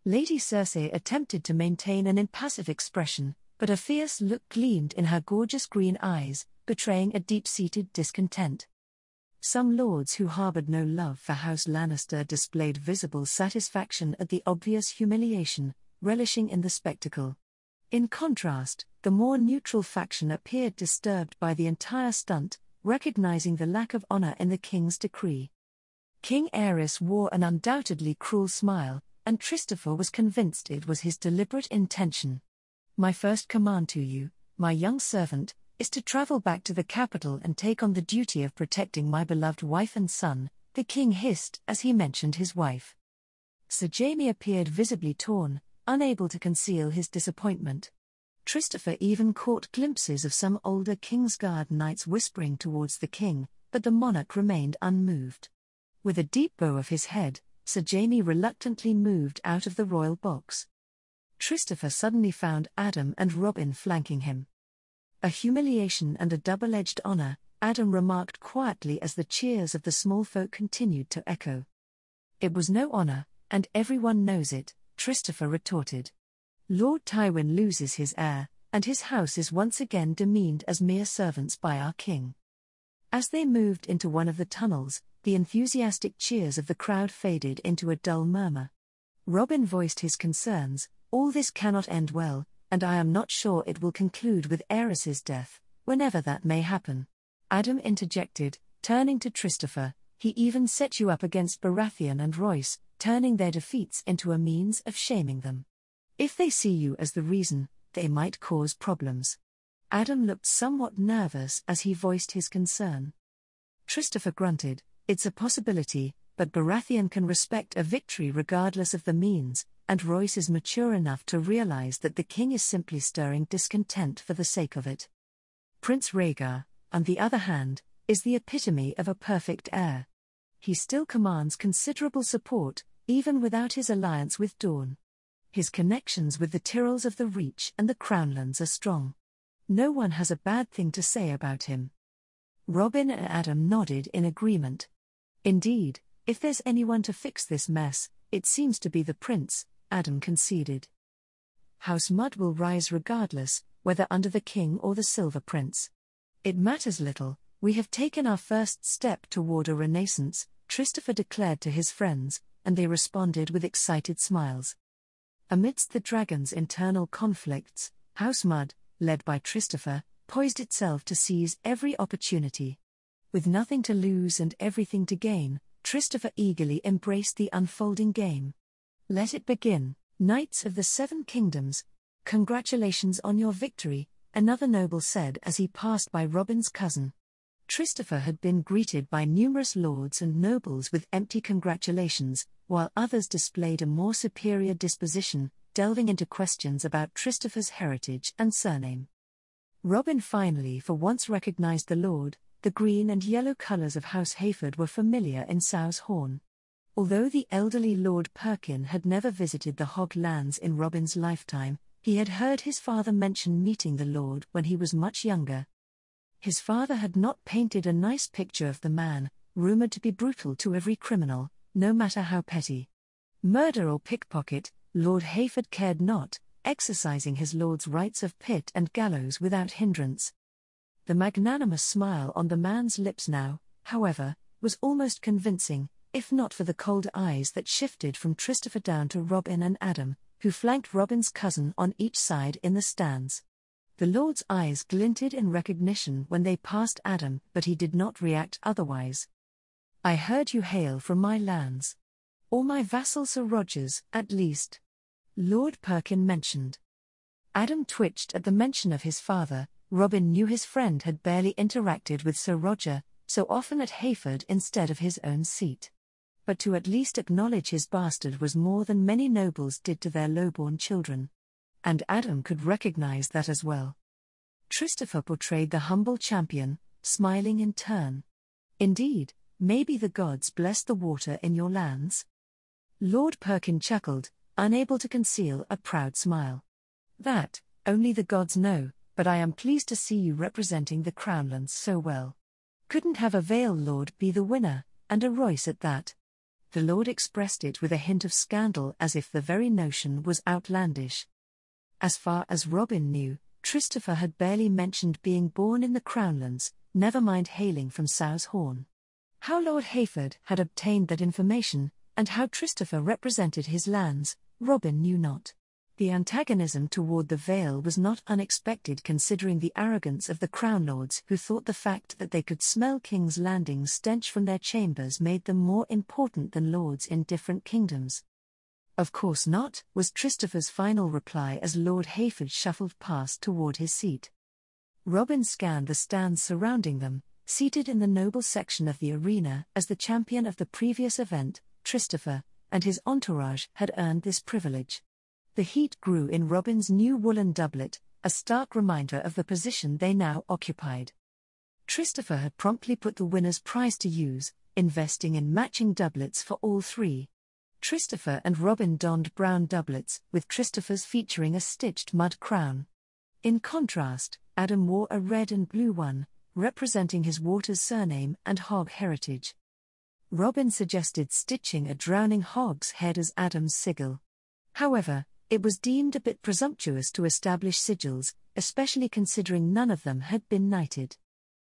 Lady Cersei attempted to maintain an impassive expression, but a fierce look gleamed in her gorgeous green eyes, betraying a deep-seated discontent. Some lords who harbored no love for House Lannister displayed visible satisfaction at the obvious humiliation, relishing in the spectacle. In contrast, the more neutral faction appeared disturbed by the entire stunt, recognizing the lack of honor in the king's decree. King Aerys wore an undoubtedly cruel smile, and Christopher was convinced it was his deliberate intention. "My first command to you, my young servant, is to travel back to the capital and take on the duty of protecting my beloved wife and son," the king hissed as he mentioned his wife. Sir Jaime appeared visibly torn, unable to conceal his disappointment. Christopher even caught glimpses of some older Kingsguard knights whispering towards the king, but the monarch remained unmoved. With a deep bow of his head, Sir Jaime reluctantly moved out of the royal box. Christopher suddenly found Adam and Robin flanking him. "A humiliation and a double-edged honor," Adam remarked quietly as the cheers of the small folk continued to echo. "It was no honor, and everyone knows it," Christopher retorted. "Lord Tywin loses his heir, and his house is once again demeaned as mere servants by our king." As they moved into one of the tunnels, the enthusiastic cheers of the crowd faded into a dull murmur. Robin voiced his concerns. "All this cannot end well, and I am not sure it will conclude with Aerys's death, whenever that may happen." Adam interjected, turning to Christopher, "He even set you up against Baratheon and Royce, turning their defeats into a means of shaming them. If they see you as the reason, they might cause problems." Adam looked somewhat nervous as he voiced his concern. Christopher grunted, "It's a possibility, but Baratheon can respect a victory regardless of the means, and Royce is mature enough to realize that the king is simply stirring discontent for the sake of it. Prince Rhaegar, on the other hand, is the epitome of a perfect heir. He still commands considerable support, even without his alliance with Dorne. His connections with the Tyrells of the Reach and the Crownlands are strong. No one has a bad thing to say about him." Robin and Adam nodded in agreement. "Indeed, if there's anyone to fix this mess, it seems to be the prince," Adam conceded. "House Mud will rise regardless, whether under the king or the Silver Prince. It matters little, we have taken our first step toward a renaissance," Christopher declared to his friends, and they responded with excited smiles. Amidst the dragon's internal conflicts, House Mud, led by Christopher, poised itself to seize every opportunity. With nothing to lose and everything to gain, Christopher eagerly embraced the unfolding game. "Let it begin, Knights of the Seven Kingdoms. Congratulations on your victory," another noble said as he passed by Robin's cousin. Christopher had been greeted by numerous lords and nobles with empty congratulations, while others displayed a more superior disposition, delving into questions about Christopher's heritage and surname. Robin finally for once recognized the lord. The green and yellow colors of House Hayford were familiar in Sow's Horn. Although the elderly Lord Perkin had never visited the Hog Lands in Robin's lifetime, he had heard his father mention meeting the lord when he was much younger. His father had not painted a nice picture of the man, rumored to be brutal to every criminal, no matter how petty. Murder or pickpocket, Lord Hayford cared not, exercising his lord's rights of pit and gallows without hindrance. The magnanimous smile on the man's lips now, however, was almost convincing, if not for the cold eyes that shifted from Christopher down to Robin and Adam, who flanked Robin's cousin on each side in the stands. The lord's eyes glinted in recognition when they passed Adam, but he did not react otherwise. "I heard you hail from my lands. Or my vassal Sir Roger's, at least. Lord Perkin mentioned. Adam twitched at the mention of his father. Robin knew his friend had barely interacted with Sir Roger, so often at Hayford instead of his own seat. But to at least acknowledge his bastard was more than many nobles did to their lowborn children. And Adam could recognize that as well. Christopher portrayed the humble champion, smiling in turn. Indeed, maybe the gods blessed the water in your lands? Lord Perkin chuckled, unable to conceal a proud smile. That, only the gods know, but I am pleased to see you representing the Crownlands so well. Couldn't have a Vale Lord be the winner, and a Royce at that. The Lord expressed it with a hint of scandal as if the very notion was outlandish. As far as Robin knew, Christopher had barely mentioned being born in the Crownlands, never mind hailing from Sow's Horn. How Lord Hayford had obtained that information, and how Christopher represented his lands, Robin knew not. The antagonism toward the Vale was not unexpected considering the arrogance of the Crown Lords who thought the fact that they could smell King's Landing's stench from their chambers made them more important than lords in different kingdoms. Of course not, was Christopher's final reply as Lord Hayford shuffled past toward his seat. Robin scanned the stands surrounding them, seated in the noble section of the arena as the champion of the previous event. Christopher and his entourage had earned this privilege. The heat grew in Robin's new woolen doublet, a stark reminder of the position they now occupied. Christopher had promptly put the winner's prize to use, investing in matching doublets for all three. Christopher and Robin donned brown doublets, with Christopher's featuring a stitched mud crown. In contrast, Adam wore a red and blue one, representing his Waters surname and hog heritage. Robin suggested stitching a drowning hog's head as Adam's sigil. However, it was deemed a bit presumptuous to establish sigils, especially considering none of them had been knighted.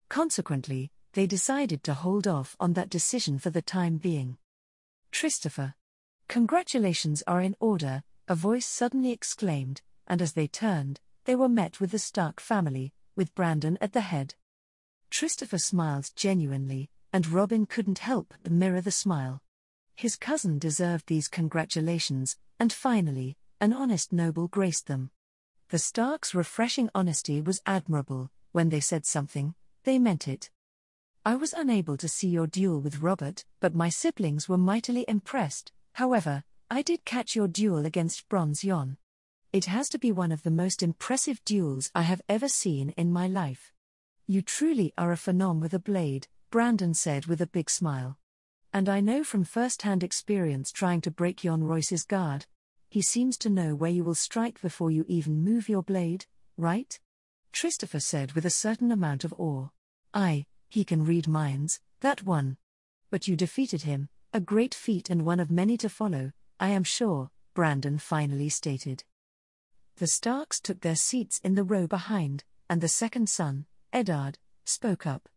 Consequently, they decided to hold off on that decision for the time being. Christopher. Congratulations are in order, a voice suddenly exclaimed, and as they turned, they were met with the Stark family, with Brandon at the head. Christopher smiled genuinely, and Robin couldn't help but mirror the smile. His cousin deserved these congratulations, and finally, an honest noble graced them. The Starks' refreshing honesty was admirable. When they said something, they meant it. I was unable to see your duel with Robert, but my siblings were mightily impressed. However, I did catch your duel against Bronze Yon. It has to be one of the most impressive duels I have ever seen in my life. You truly are a phenom with a blade, Brandon said with a big smile. And I know from first-hand experience trying to break Yon Royce's guard. He seems to know where you will strike before you even move your blade, right? Christopher said with a certain amount of awe. Aye, he can read minds, that one. But you defeated him, a great feat and one of many to follow, I am sure, Brandon finally stated. The Starks took their seats in the row behind, and the second son, Eddard, spoke up.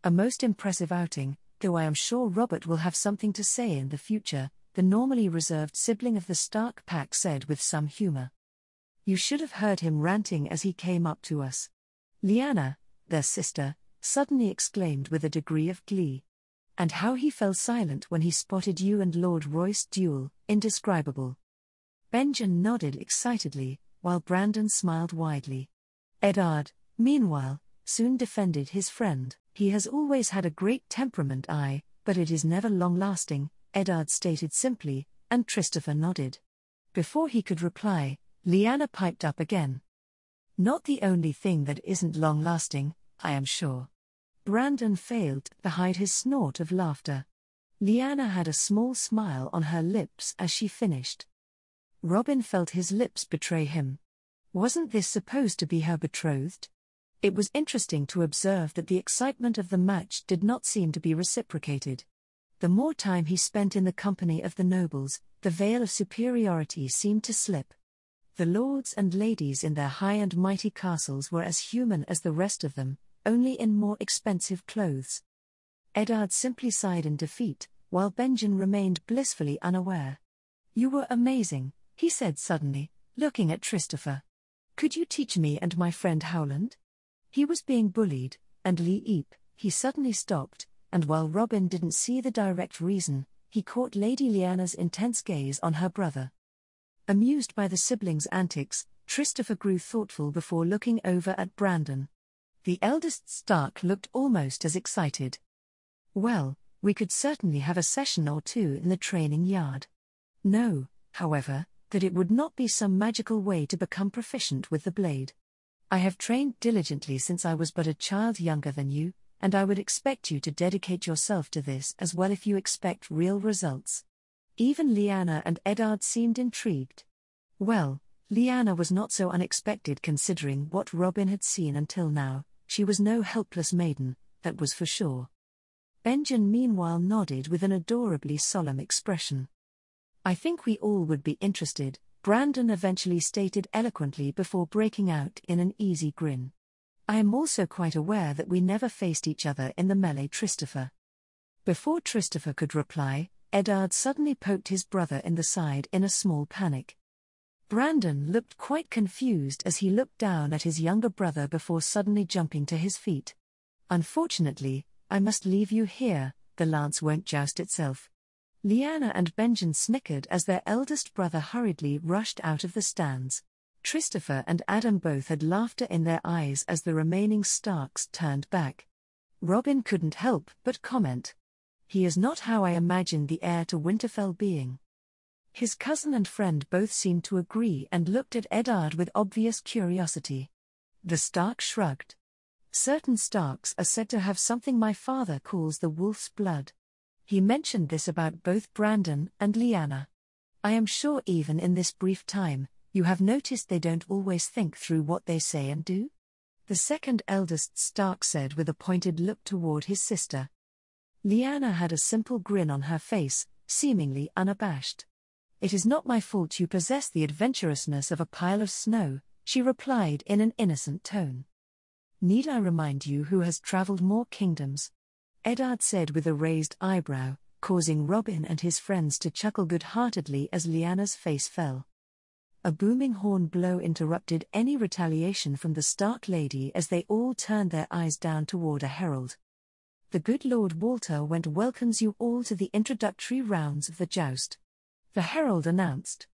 A most impressive outing, though I am sure Robert will have something to say in the future, the normally reserved sibling of the Stark pack said with some humor. You should have heard him ranting as he came up to us. Lyanna, their sister, suddenly exclaimed with a degree of glee. And how he fell silent when he spotted you and Lord Royce duel, indescribable. Benjen nodded excitedly, while Brandon smiled widely. Eddard, meanwhile, soon defended his friend. He has always had a great temperament, but it is never long-lasting, Eddard stated simply, and Christopher nodded. Before he could reply, Lyanna piped up again. Not the only thing that isn't long-lasting, I am sure. Brandon failed to hide his snort of laughter. Lyanna had a small smile on her lips as she finished. Robin felt his lips betray him. Wasn't this supposed to be her betrothed? It was interesting to observe that the excitement of the match did not seem to be reciprocated. The more time he spent in the company of the nobles, the veil of superiority seemed to slip. The lords and ladies in their high and mighty castles were as human as the rest of them, only in more expensive clothes. Eddard simply sighed in defeat, while Benjen remained blissfully unaware. You were amazing, he said suddenly, looking at Christopher. Could you teach me and my friend Howland? He was being bullied, and Lee Eep, he suddenly stopped, and while Robin didn't see the direct reason, he caught Lady Lyanna's intense gaze on her brother. Amused by the siblings' antics, Christopher grew thoughtful before looking over at Brandon. The eldest Stark looked almost as excited. "Well, we could certainly have a session or two in the training yard. Know, however, that it would not be some magical way to become proficient with the blade. I have trained diligently since I was but a child younger than you, and I would expect you to dedicate yourself to this as well if you expect real results." Even Lyanna and Eddard seemed intrigued. Well, Lyanna was not so unexpected considering what Robin had seen until now. She was no helpless maiden, that was for sure. Benjen meanwhile nodded with an adorably solemn expression. "I think we all would be interested," Brandon eventually stated eloquently before breaking out in an easy grin. "I am also quite aware that we never faced each other in the melee, Christopher." Before Christopher could reply, Eddard suddenly poked his brother in the side in a small panic. Brandon looked quite confused as he looked down at his younger brother before suddenly jumping to his feet. "Unfortunately, I must leave you here, the lance won't joust itself." Lyanna and Benjen snickered as their eldest brother hurriedly rushed out of the stands. Christopher and Adam both had laughter in their eyes as the remaining Starks turned back. Robin couldn't help but comment. "He is not how I imagined the heir to Winterfell being." His cousin and friend both seemed to agree and looked at Eddard with obvious curiosity. The Stark shrugged. "Certain Starks are said to have something my father calls the wolf's blood. He mentioned this about both Brandon and Lyanna. I am sure even in this brief time, you have noticed they don't always think through what they say and do?" the second eldest Stark said with a pointed look toward his sister. Lyanna had a simple grin on her face, seemingly unabashed. "It is not my fault you possess the adventurousness of a pile of snow," she replied in an innocent tone. "Need I remind you who has traveled more kingdoms?" Eddard said with a raised eyebrow, causing Robin and his friends to chuckle good-heartedly as Lyanna's face fell. A booming horn blow interrupted any retaliation from the Stark lady as they all turned their eyes down toward a herald. "The good Lord Walter Went welcomes you all to the introductory rounds of the joust," the herald announced.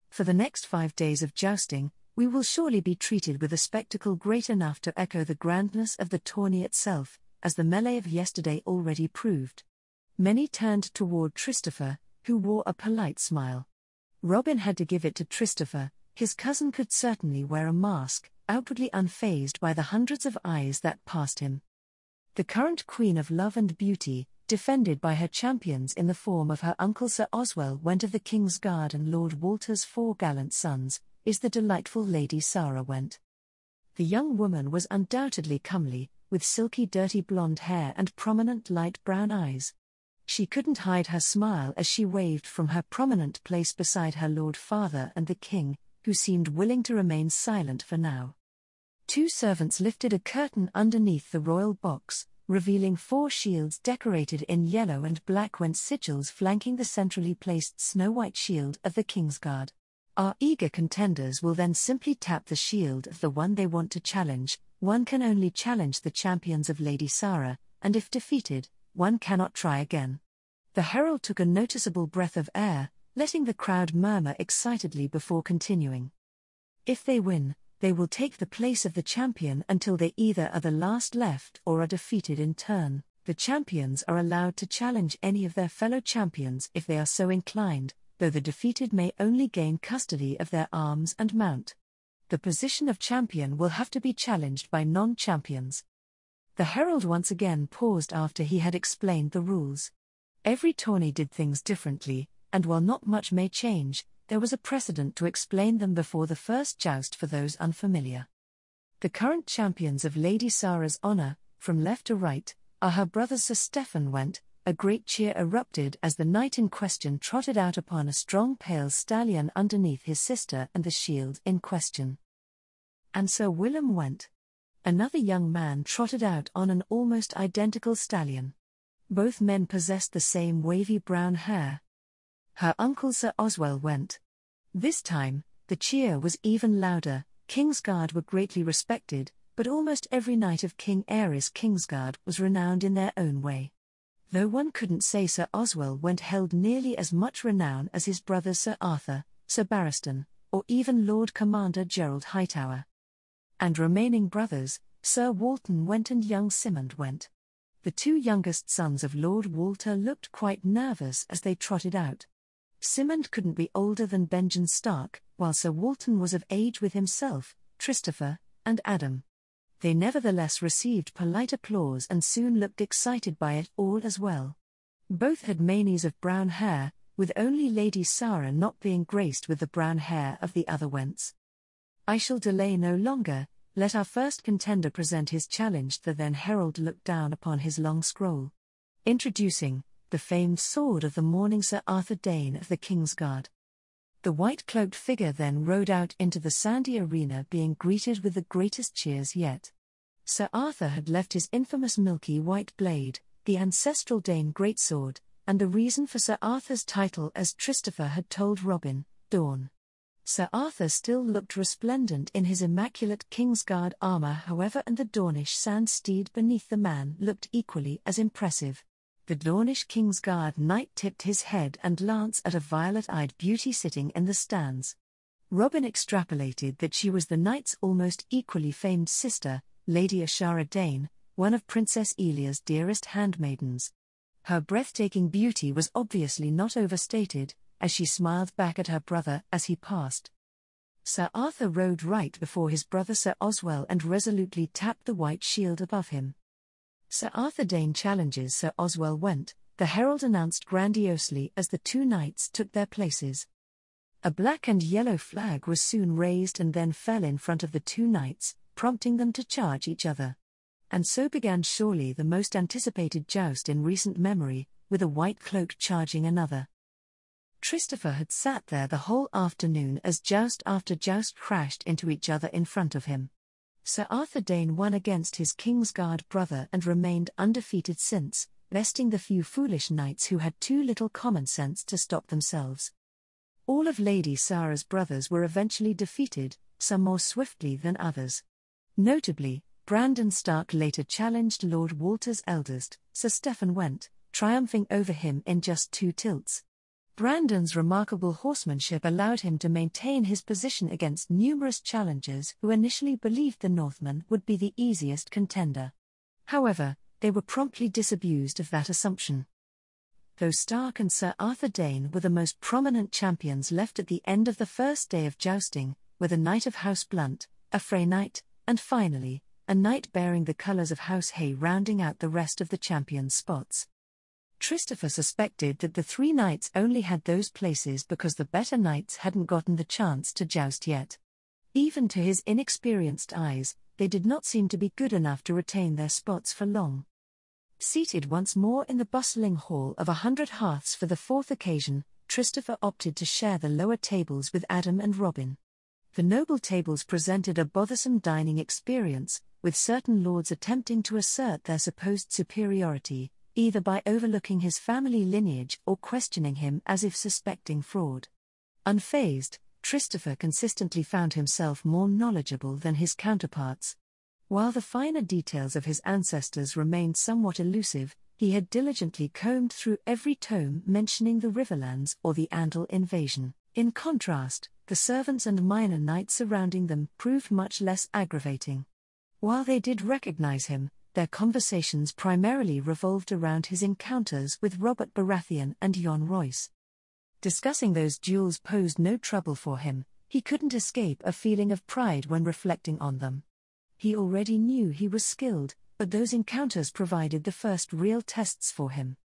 "For the next 5 days of jousting, we will surely be treated with a spectacle great enough to echo the grandness of the tourney itself, as the melee of yesterday already proved." Many turned toward Christopher, who wore a polite smile. Robin had to give it to Christopher. His cousin could certainly wear a mask, outwardly unfazed by the hundreds of eyes that passed him. The current Queen of Love and Beauty, defended by her champions in the form of her uncle Sir Oswell Went of the King's Guard and Lord Walter's 4 gallant sons, is the delightful Lady Sarah Went. The young woman was undoubtedly comely, with silky dirty blonde hair and prominent light brown eyes. She couldn't hide her smile as she waved from her prominent place beside her Lord Father and the King, who seemed willing to remain silent for now. 2 servants lifted a curtain underneath the royal box, revealing 4 shields decorated in yellow and black Went sigils flanking the centrally placed snow-white shield of the Kingsguard. Our eager contenders will then simply tap the shield of the one they want to challenge. One can only challenge the champions of Lady Sarah, and if defeated, one cannot try again. The herald took a noticeable breath of air, letting the crowd murmur excitedly before continuing. "If they win, they will take the place of the champion until they either are the last left or are defeated in turn. The champions are allowed to challenge any of their fellow champions if they are so inclined, though the defeated may only gain custody of their arms and mount. The position of champion will have to be challenged by non-champions." The herald once again paused after he had explained the rules. Every tourney did things differently, and while not much may change, there was a precedent to explain them before the first joust for those unfamiliar. The current champions of Lady Sarah's honor, from left to right, are her brother Sir Stephen Went. A great cheer erupted as the knight in question trotted out upon a strong pale stallion underneath his sister and the shield in question. And Sir Willem Went. Another young man trotted out on an almost identical stallion. Both men possessed the same wavy brown hair. Her uncle Sir Oswell Went. This time, the cheer was even louder. Kingsguard were greatly respected, but almost every knight of King Aerys Kingsguard was renowned in their own way. Though one couldn't say Sir Oswell went held nearly as much renown as his brothers Sir Arthur, Sir Barristan, or even Lord Commander Gerald Hightower. And remaining brothers, Sir Walton went and young Simond went. The two youngest sons of Lord Walter looked quite nervous as they trotted out. Simond couldn't be older than Benjen Stark, while Sir Walton was of age with himself, Christopher, and Adam. They nevertheless received polite applause and soon looked excited by it all as well. Both had manes of brown hair, with only Lady Sarah not being graced with the brown hair of the other wents. I shall delay no longer, let our first contender present his challenge. The then herald looked down upon his long scroll. Introducing, the famed sword of the morning, Sir Arthur Dane of the King's Guard. The white-cloaked figure then rode out into the sandy arena, being greeted with the greatest cheers yet. Sir Arthur had left his infamous milky white blade, the ancestral Dane greatsword, and the reason for Sir Arthur's title, as Christopher had told Robin, Dawn. Sir Arthur still looked resplendent in his immaculate Kingsguard armour, however, and the Dornish sand steed beneath the man looked equally as impressive. The Dornish Kingsguard knight tipped his head and lance at a violet-eyed beauty sitting in the stands. Robin extrapolated that she was the knight's almost equally famed sister, Lady Ashara Dane, one of Princess Elia's dearest handmaidens. Her breathtaking beauty was obviously not overstated, as she smiled back at her brother as he passed. Sir Arthur rode right before his brother Sir Oswell and resolutely tapped the white shield above him. Sir Arthur Dane challenges. Sir Oswell went, the herald announced grandiosely as the two knights took their places. A black and yellow flag was soon raised and then fell in front of the two knights, prompting them to charge each other. And so began surely the most anticipated joust in recent memory, with a white cloak charging another. Christopher had sat there the whole afternoon as joust after joust crashed into each other in front of him. Sir Arthur Dane won against his Kingsguard brother and remained undefeated since, besting the few foolish knights who had too little common sense to stop themselves. All of Lady Sarah's brothers were eventually defeated, some more swiftly than others. Notably, Brandon Stark later challenged Lord Walter's eldest, Sir Stephen Went, triumphing over him in just 2 tilts. Brandon's remarkable horsemanship allowed him to maintain his position against numerous challengers who initially believed the Northman would be the easiest contender. However, they were promptly disabused of that assumption. Though Stark and Sir Arthur Dane were the most prominent champions left at the end of the first day of jousting, with a knight of House Blunt, a Frey knight, and finally, a knight bearing the colours of House Hay rounding out the rest of the champions' spots. Christopher suspected that the 3 knights only had those places because the better knights hadn't gotten the chance to joust yet. Even to his inexperienced eyes, they did not seem to be good enough to retain their spots for long. Seated once more in the bustling hall of 100 hearths for the 4th occasion, Christopher opted to share the lower tables with Adam and Robin. The noble tables presented a bothersome dining experience, with certain lords attempting to assert their supposed superiority, either by overlooking his family lineage or questioning him as if suspecting fraud. Unfazed, Christopher consistently found himself more knowledgeable than his counterparts. While the finer details of his ancestors remained somewhat elusive, he had diligently combed through every tome mentioning the Riverlands or the Andal invasion. In contrast, the servants and minor knights surrounding them proved much less aggravating. While they did recognize him, their conversations primarily revolved around his encounters with Robert Baratheon and Jon Royce. Discussing those duels posed no trouble for him, he couldn't escape a feeling of pride when reflecting on them. He already knew he was skilled, but those encounters provided the first real tests for him.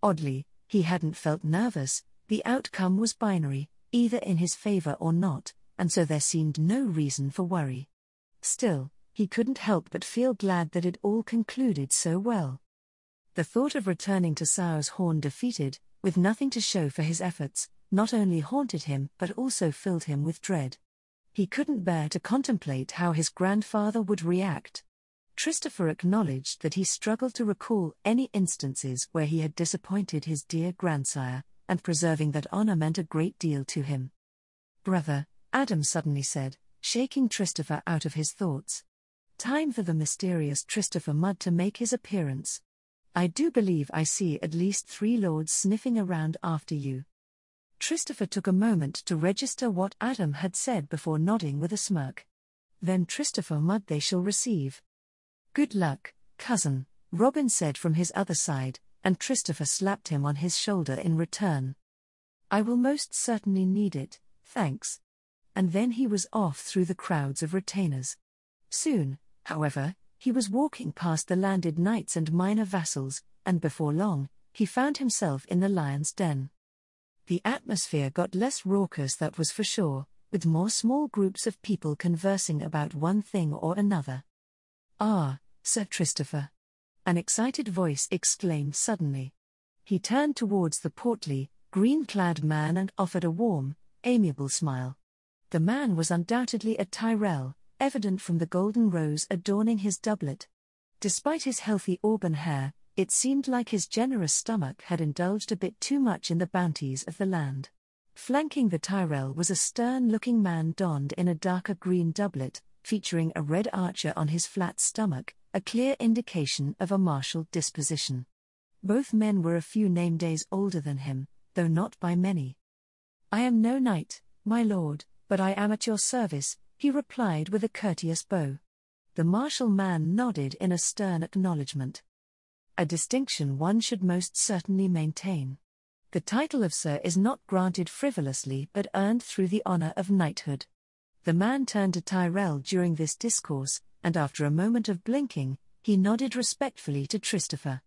Oddly, he hadn't felt nervous, the outcome was binary, either in his favor or not, and so there seemed no reason for worry. Still, he couldn't help but feel glad that it all concluded so well. The thought of returning to Sauer's Horn defeated, with nothing to show for his efforts, not only haunted him but also filled him with dread. He couldn't bear to contemplate how his grandfather would react. Christopher acknowledged that he struggled to recall any instances where he had disappointed his dear grandsire, and preserving that honor meant a great deal to him. "Brother," Adam suddenly said, shaking Christopher out of his thoughts. Time for the mysterious Christopher Mudd to make his appearance. I do believe I see at least 3 lords sniffing around after you. Christopher took a moment to register what Adam had said before nodding with a smirk. Then Christopher muttered, "They shall receive." "Good luck, cousin," Robin said from his other side, and Christopher slapped him on his shoulder in return. "I will most certainly need it, thanks." And then he was off through the crowds of retainers. Soon, however, he was walking past the landed knights and minor vassals, and before long, he found himself in the lion's den. The atmosphere got less raucous, that was for sure, with more small groups of people conversing about one thing or another. "Ah, Sir Christopher!" an excited voice exclaimed suddenly. He turned towards the portly, green-clad man and offered a warm, amiable smile. The man was undoubtedly a Tyrell, evident from the golden rose adorning his doublet. Despite his healthy auburn hair, it seemed like his generous stomach had indulged a bit too much in the bounties of the land. Flanking the Tyrell was a stern-looking man donned in a darker green doublet, featuring a red archer on his flat stomach, a clear indication of a martial disposition. Both men were a few name days older than him, though not by many. "I am no knight, my lord, but I am at your service," he replied with a courteous bow. The martial man nodded in a stern acknowledgement. A distinction one should most certainly maintain. The title of Sir is not granted frivolously but earned through the honor of knighthood. The man turned to Tyrell during this discourse, and after a moment of blinking, he nodded respectfully to Christopher.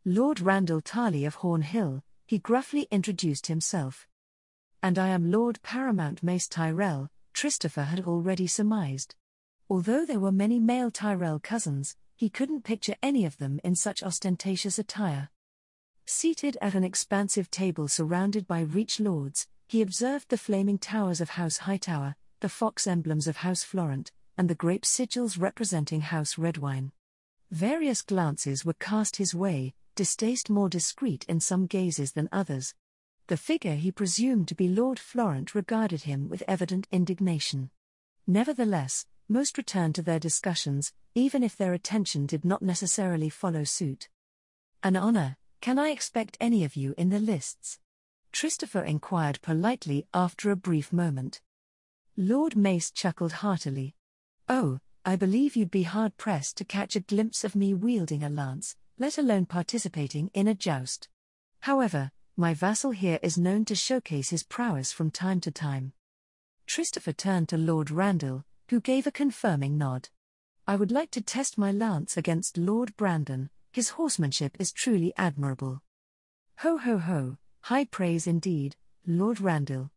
"Lord Randall Tarley of Hornhill," he gruffly introduced himself. "And I am Lord Paramount Mace Tyrell," Christopher had already surmised. Although there were many male Tyrell cousins, he couldn't picture any of them in such ostentatious attire. Seated at an expansive table surrounded by reach lords, he observed the flaming towers of House Hightower, the fox emblems of House Florent, and the grape sigils representing House Redwine. Various glances were cast his way, distaste more discreet in some gazes than others. The figure he presumed to be Lord Florent regarded him with evident indignation. Nevertheless, most returned to their discussions, even if their attention did not necessarily follow suit. "An honor, can I expect any of you in the lists?" Christopher inquired politely after a brief moment. Lord Mace chuckled heartily. "Oh, I believe you'd be hard-pressed to catch a glimpse of me wielding a lance, let alone participating in a joust. However, my vassal here is known to showcase his prowess from time to time." Christopher turned to Lord Randall, who gave a confirming nod. "I would like to test my lance against Lord Brandon, his horsemanship is truly admirable." "Ho ho ho, high praise indeed, Lord Randall.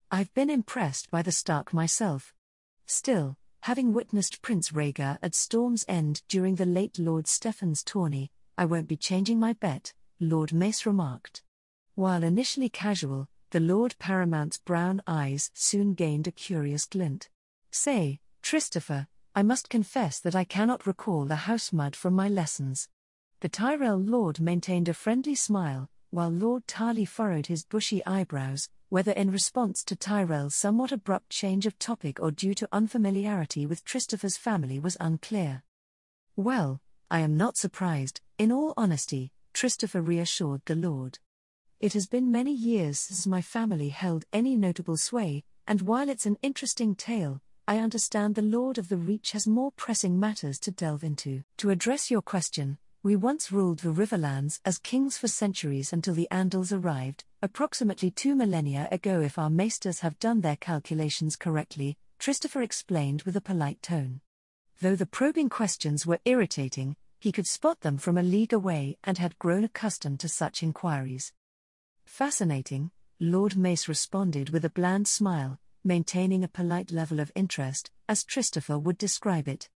I've been impressed by the Stark myself. Still, having witnessed Prince Rhaegar at Storm's End during the late Lord Stephen's tourney, I won't be changing my bet," Lord Mace remarked. While initially casual, the Lord Paramount's brown eyes soon gained a curious glint. "Say, Christopher, I must confess that I cannot recall the house mud from my lessons." The Tyrell lord maintained a friendly smile, while Lord Tarley furrowed his bushy eyebrows, whether in response to Tyrell's somewhat abrupt change of topic or due to unfamiliarity with Christopher's family was unclear. "Well, I am not surprised, in all honesty," Christopher reassured the lord. "It has been many years since my family held any notable sway, and while it's an interesting tale, I understand the Lord of the Reach has more pressing matters to delve into. To address your question, we once ruled the Riverlands as kings for centuries until the Andals arrived, approximately 2 millennia ago if our maesters have done their calculations correctly," Christopher explained with a polite tone. Though the probing questions were irritating, he could spot them from a league away and had grown accustomed to such inquiries. "Fascinating," Lord Mace responded with a bland smile, maintaining a polite level of interest, as Christopher would describe it.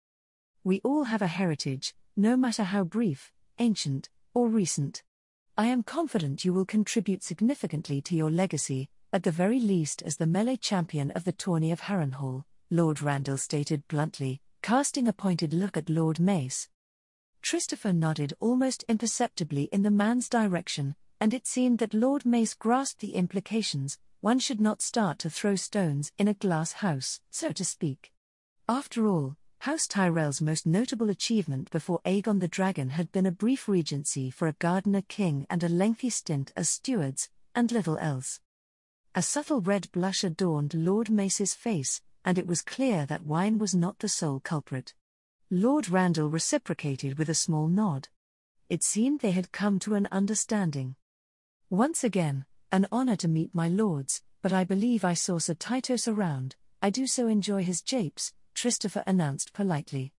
"We all have a heritage, no matter how brief, ancient, or recent. I am confident you will contribute significantly to your legacy, at the very least as the melee champion of the tourney of Harrenhal," Lord Randall stated bluntly, casting a pointed look at Lord Mace. Christopher nodded almost imperceptibly in the man's direction, and it seemed that Lord Mace grasped the implications. One should not start to throw stones in a glass house, so to speak. After all, House Tyrell's most notable achievement before Aegon the Dragon had been a brief regency for a gardener king and a lengthy stint as stewards, and little else. A subtle red blush adorned Lord Mace's face, and it was clear that wine was not the sole culprit. Lord Randall reciprocated with a small nod. It seemed they had come to an understanding. "Once again, an honor to meet my lords, but I believe I saw Sir Titos around. I do so enjoy his japes," Christopher announced politely.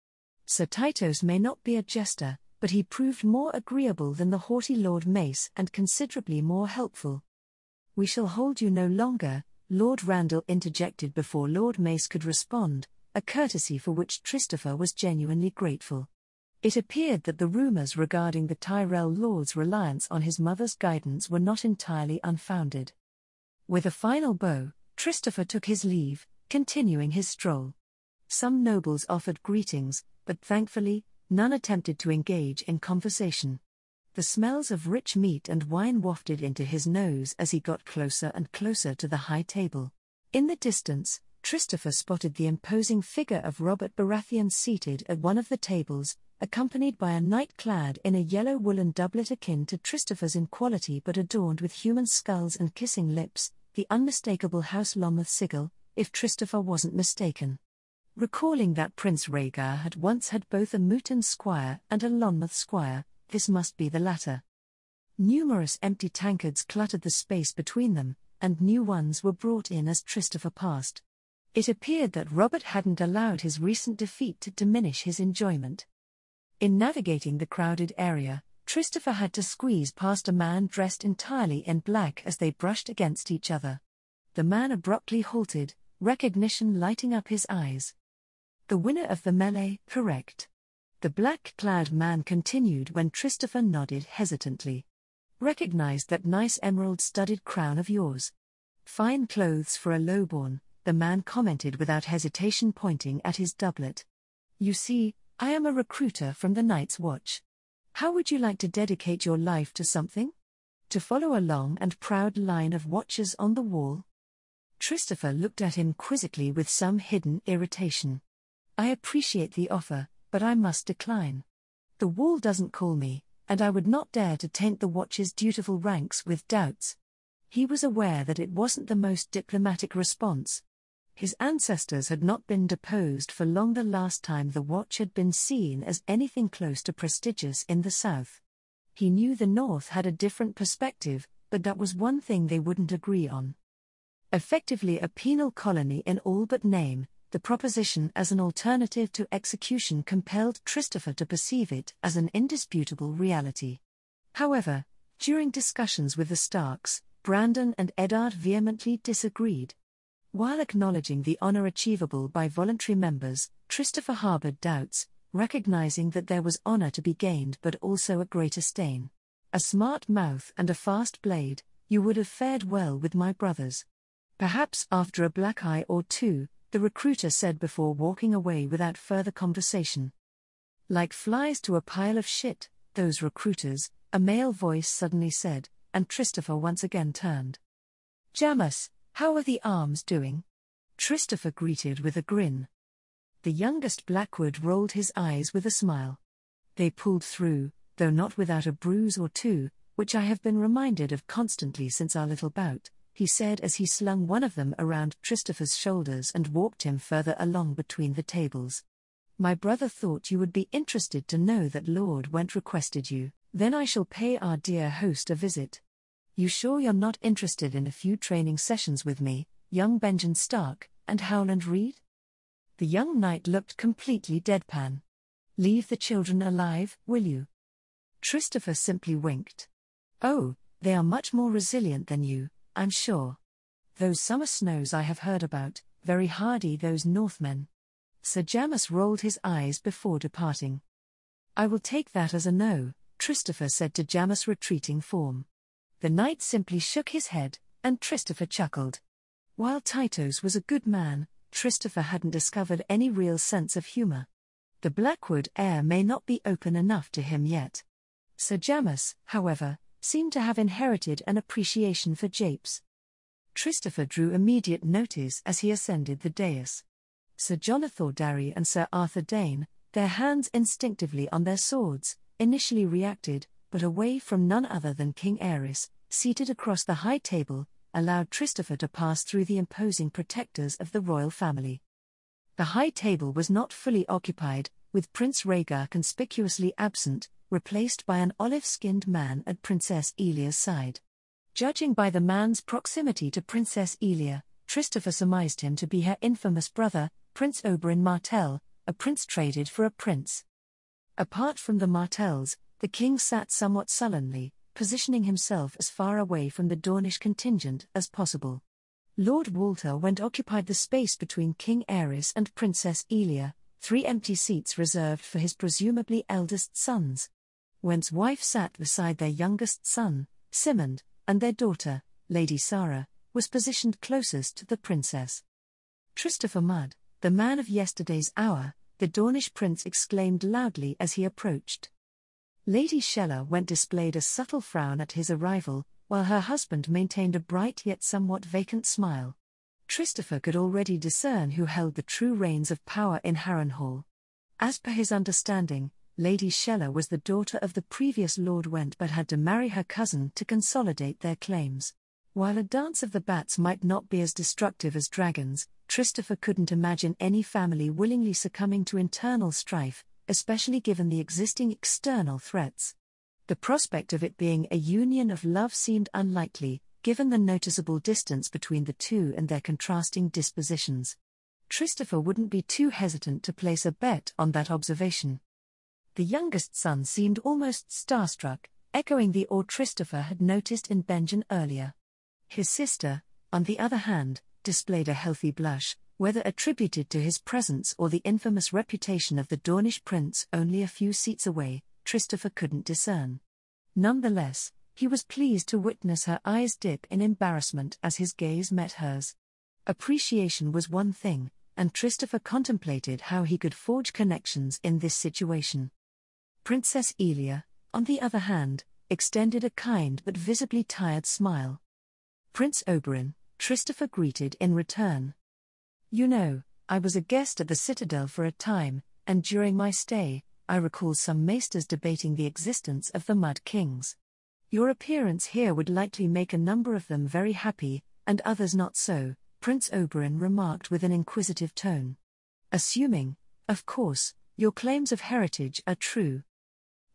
Sir Titos may not be a jester, but he proved more agreeable than the haughty Lord Mace and considerably more helpful. "We shall hold you no longer," Lord Randall interjected before Lord Mace could respond, a courtesy for which Christopher was genuinely grateful. It appeared that the rumors regarding the Tyrell lord's reliance on his mother's guidance were not entirely unfounded. With a final bow, Christopher took his leave, continuing his stroll. Some nobles offered greetings, but thankfully, none attempted to engage in conversation. The smells of rich meat and wine wafted into his nose as he got closer and closer to the high table. In the distance, Christopher spotted the imposing figure of Robert Baratheon seated at one of the tables, accompanied by a knight clad in a yellow woolen doublet akin to Christopher's in quality but adorned with human skulls and kissing lips, the unmistakable House Lonmouth sigil, if Christopher wasn't mistaken. Recalling that Prince Rhaegar had once had both a Mouton squire and a Lonmouth squire, this must be the latter. Numerous empty tankards cluttered the space between them, and new ones were brought in as Christopher passed. It appeared that Robert hadn't allowed his recent defeat to diminish his enjoyment. In navigating the crowded area, Christopher had to squeeze past a man dressed entirely in black as they brushed against each other. The man abruptly halted, recognition lighting up his eyes. "The winner of the melee, correct?" The black-clad man continued when Christopher nodded hesitantly. "Recognized that nice emerald-studded crown of yours. Fine clothes for a lowborn," the man commented without hesitation, pointing at his doublet. "You see, I am a recruiter from the Night's Watch. How would you like to dedicate your life to something? To follow a long and proud line of watchers on the wall?" Christopher looked at him quizzically with some hidden irritation. "I appreciate the offer, but I must decline. The wall doesn't call me, and I would not dare to taint the Watch's dutiful ranks with doubts." He was aware that it wasn't the most diplomatic response. His ancestors had not been deposed for long the last time the Watch had been seen as anything close to prestigious in the South. He knew the North had a different perspective, but that was one thing they wouldn't agree on. Effectively a penal colony in all but name, the proposition as an alternative to execution compelled Christopher to perceive it as an indisputable reality. However, during discussions with the Starks, Brandon and Eddard vehemently disagreed. While acknowledging the honor achievable by voluntary members, Christopher harbored doubts, recognizing that there was honor to be gained but also a greater stain. "A smart mouth and a fast blade, you would have fared well with my brothers. Perhaps after a black eye or two," the recruiter said before walking away without further conversation. "Like flies to a pile of shit, those recruiters," a male voice suddenly said, and Christopher once again turned. "Jamus, how are the arms doing?" Christopher greeted with a grin. The youngest Blackwood rolled his eyes with a smile. "They pulled through, though not without a bruise or two, which I have been reminded of constantly since our little bout," he said as he slung one of them around Christopher's shoulders and walked him further along between the tables. "My brother thought you would be interested to know that Lord Went requested you, then I shall pay our dear host a visit. You sure you're not interested in a few training sessions with me, young Benjen Stark, and Howland Reed?" The young knight looked completely deadpan. "Leave the children alive, will you?" Christopher simply winked. "Oh, they are much more resilient than you, I'm sure. Those summer snows I have heard about, very hardy those Northmen." Sir Jamus rolled his eyes before departing. "I will take that as a no," Christopher said to Jamus' retreating form. The knight simply shook his head, and Christopher chuckled. While Titos was a good man, Christopher hadn't discovered any real sense of humor. The Blackwood air may not be open enough to him yet. Sir Jamus, however, seemed to have inherited an appreciation for japes. Christopher drew immediate notice as he ascended the dais. Sir Jonathan Darry and Sir Arthur Dane, their hands instinctively on their swords, initially reacted, but away from none other than King Aerys, seated across the high table, allowed Christopher to pass through the imposing protectors of the royal family. The high table was not fully occupied, with Prince Rhaegar conspicuously absent, replaced by an olive-skinned man at Princess Elia's side. Judging by the man's proximity to Princess Elia, Christopher surmised him to be her infamous brother, Prince Oberyn Martell, a prince traded for a prince. Apart from the Martells, the king sat somewhat sullenly, positioning himself as far away from the Dornish contingent as possible. Lord Walter Went occupied the space between King Aerys and Princess Elia, 3 empty seats reserved for his presumably eldest sons. Went's wife sat beside their youngest son, Simond, and their daughter, Lady Sarah, was positioned closest to the princess. Christopher Mudd, the man of yesterday's hour, the Dornish prince exclaimed loudly as he approached. Lady Shella Went displayed a subtle frown at his arrival, while her husband maintained a bright yet somewhat vacant smile. Christopher could already discern who held the true reins of power in Harrenhal. As per his understanding, Lady Shella was the daughter of the previous Lord Went but had to marry her cousin to consolidate their claims. While a dance of the bats might not be as destructive as dragons, Christopher couldn't imagine any family willingly succumbing to internal strife, especially given the existing external threats. The prospect of it being a union of love seemed unlikely, given the noticeable distance between the two and their contrasting dispositions. Christopher wouldn't be too hesitant to place a bet on that observation. The youngest son seemed almost starstruck, echoing the awe Christopher had noticed in Benjen earlier. His sister, on the other hand, displayed a healthy blush, whether attributed to his presence or the infamous reputation of the Dornish prince only a few seats away, Christopher couldn't discern. Nonetheless, he was pleased to witness her eyes dip in embarrassment as his gaze met hers. Appreciation was one thing, and Christopher contemplated how he could forge connections in this situation. Princess Elia, on the other hand, extended a kind but visibly tired smile. Prince Oberyn, Christopher greeted in return. "You know, I was a guest at the Citadel for a time, and during my stay, I recall some maesters debating the existence of the Mud Kings. Your appearance here would likely make a number of them very happy, and others not so," Prince Oberyn remarked with an inquisitive tone. "Assuming, of course, your claims of heritage are true.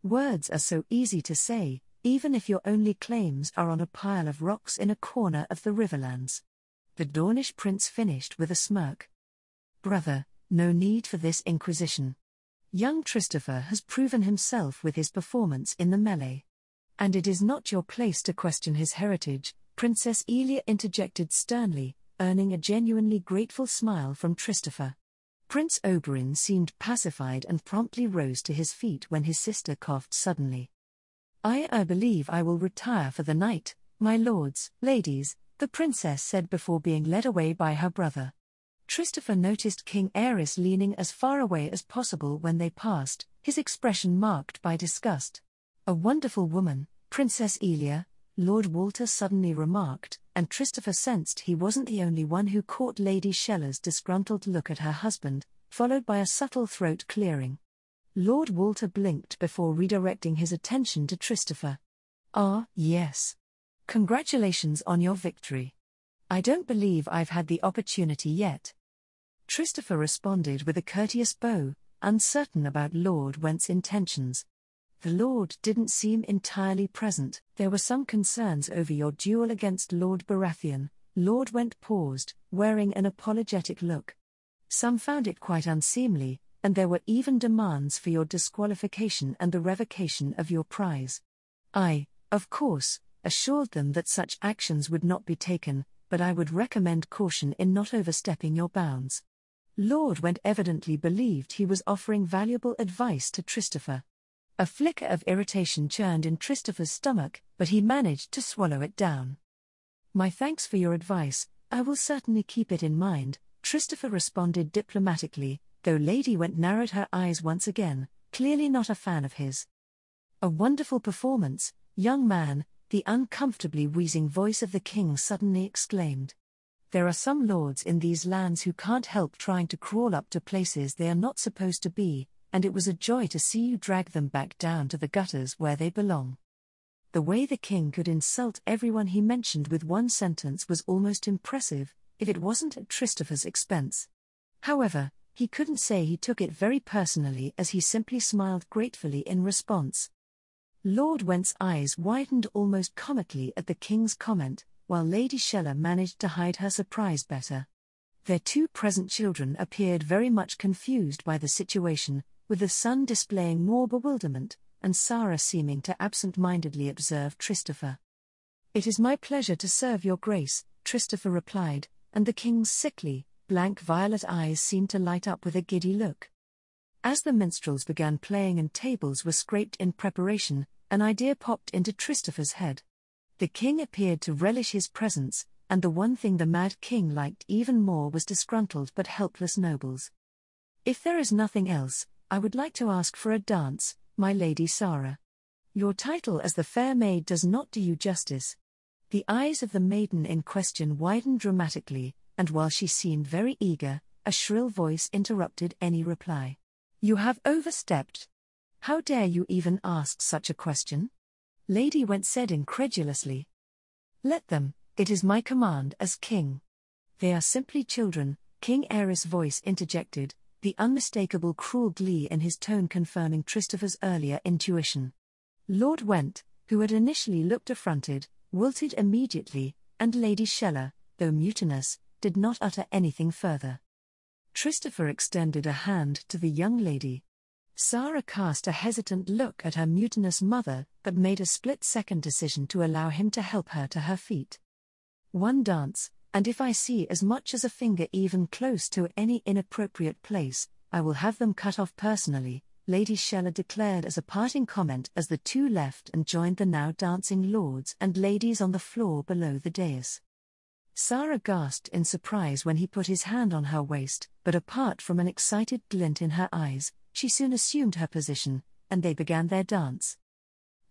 Words are so easy to say, even if your only claims are on a pile of rocks in a corner of the Riverlands." The Dornish prince finished with a smirk. "Brother, no need for this inquisition. Young Christopher has proven himself with his performance in the melee. And it is not your place to question his heritage," Princess Elia interjected sternly, earning a genuinely grateful smile from Christopher. Prince Oberyn seemed pacified and promptly rose to his feet when his sister coughed suddenly. I believe I will retire for the night, my lords, ladies," the princess said before being led away by her brother. Christopher noticed King Aerys leaning as far away as possible when they passed, his expression marked by disgust. "A wonderful woman, Princess Elia," Lord Walter suddenly remarked, and Christopher sensed he wasn't the only one who caught Lady Shella's disgruntled look at her husband, followed by a subtle throat clearing. Lord Walter blinked before redirecting his attention to Christopher. "Ah, yes. Congratulations on your victory. I don't believe I've had the opportunity yet." Christopher responded with a courteous bow, uncertain about Lord Went's intentions. "The Lord didn't seem entirely present. There were some concerns over your duel against Lord Baratheon." Lord Went paused, wearing an apologetic look. "Some found it quite unseemly, and there were even demands for your disqualification and the revocation of your prize. I, of course, assured them that such actions would not be taken, but I would recommend caution in not overstepping your bounds." Lord Went evidently believed he was offering valuable advice to Christopher. A flicker of irritation churned in Christopher's stomach, but he managed to swallow it down. "My thanks for your advice, I will certainly keep it in mind," Christopher responded diplomatically, though Lady Went narrowed her eyes once again, clearly not a fan of his. "A wonderful performance, young man," the uncomfortably wheezing voice of the king suddenly exclaimed. There are some lords in these lands who can't help trying to crawl up to places they are not supposed to be, and it was a joy to see you drag them back down to the gutters where they belong. The way the king could insult everyone he mentioned with one sentence was almost impressive, if it wasn't at Christopher's expense. However, he couldn't say he took it very personally, as he simply smiled gratefully in response. Lord Went's eyes widened almost comically at the king's comment, while Lady Shella managed to hide her surprise better. Their two present children appeared very much confused by the situation, with the son displaying more bewilderment, and Sarah seeming to absent-mindedly observe Christopher. "It is my pleasure to serve your grace," Christopher replied, and the king's sickly, blank violet eyes seemed to light up with a giddy look. As the minstrels began playing and tables were scraped in preparation, an idea popped into Christopher's head. The king appeared to relish his presence, and the one thing the Mad King liked even more was disgruntled but helpless nobles. "If there is nothing else, I would like to ask for a dance, my Lady Sarah. Your title as the Fair Maid does not do you justice." The eyes of the maiden in question widened dramatically, and while she seemed very eager, a shrill voice interrupted any reply. "You have overstepped. How dare you even ask such a question?" Lady Went said incredulously. "Let them, it is my command as king." "They are simply children," King Aerys' voice interjected, the unmistakable cruel glee in his tone confirming Christopher's earlier intuition. Lord Went, who had initially looked affronted, wilted immediately, and Lady Shella, though mutinous, did not utter anything further. Christopher extended a hand to the young lady. Sarah cast a hesitant look at her mutinous mother, but made a split-second decision to allow him to help her to her feet. "One dance, and if I see as much as a finger even close to any inappropriate place, I will have them cut off personally," Lady Shella declared as a parting comment as the two left and joined the now dancing lords and ladies on the floor below the dais. Sarah gasped in surprise when he put his hand on her waist, but apart from an excited glint in her eyes, she soon assumed her position, and they began their dance.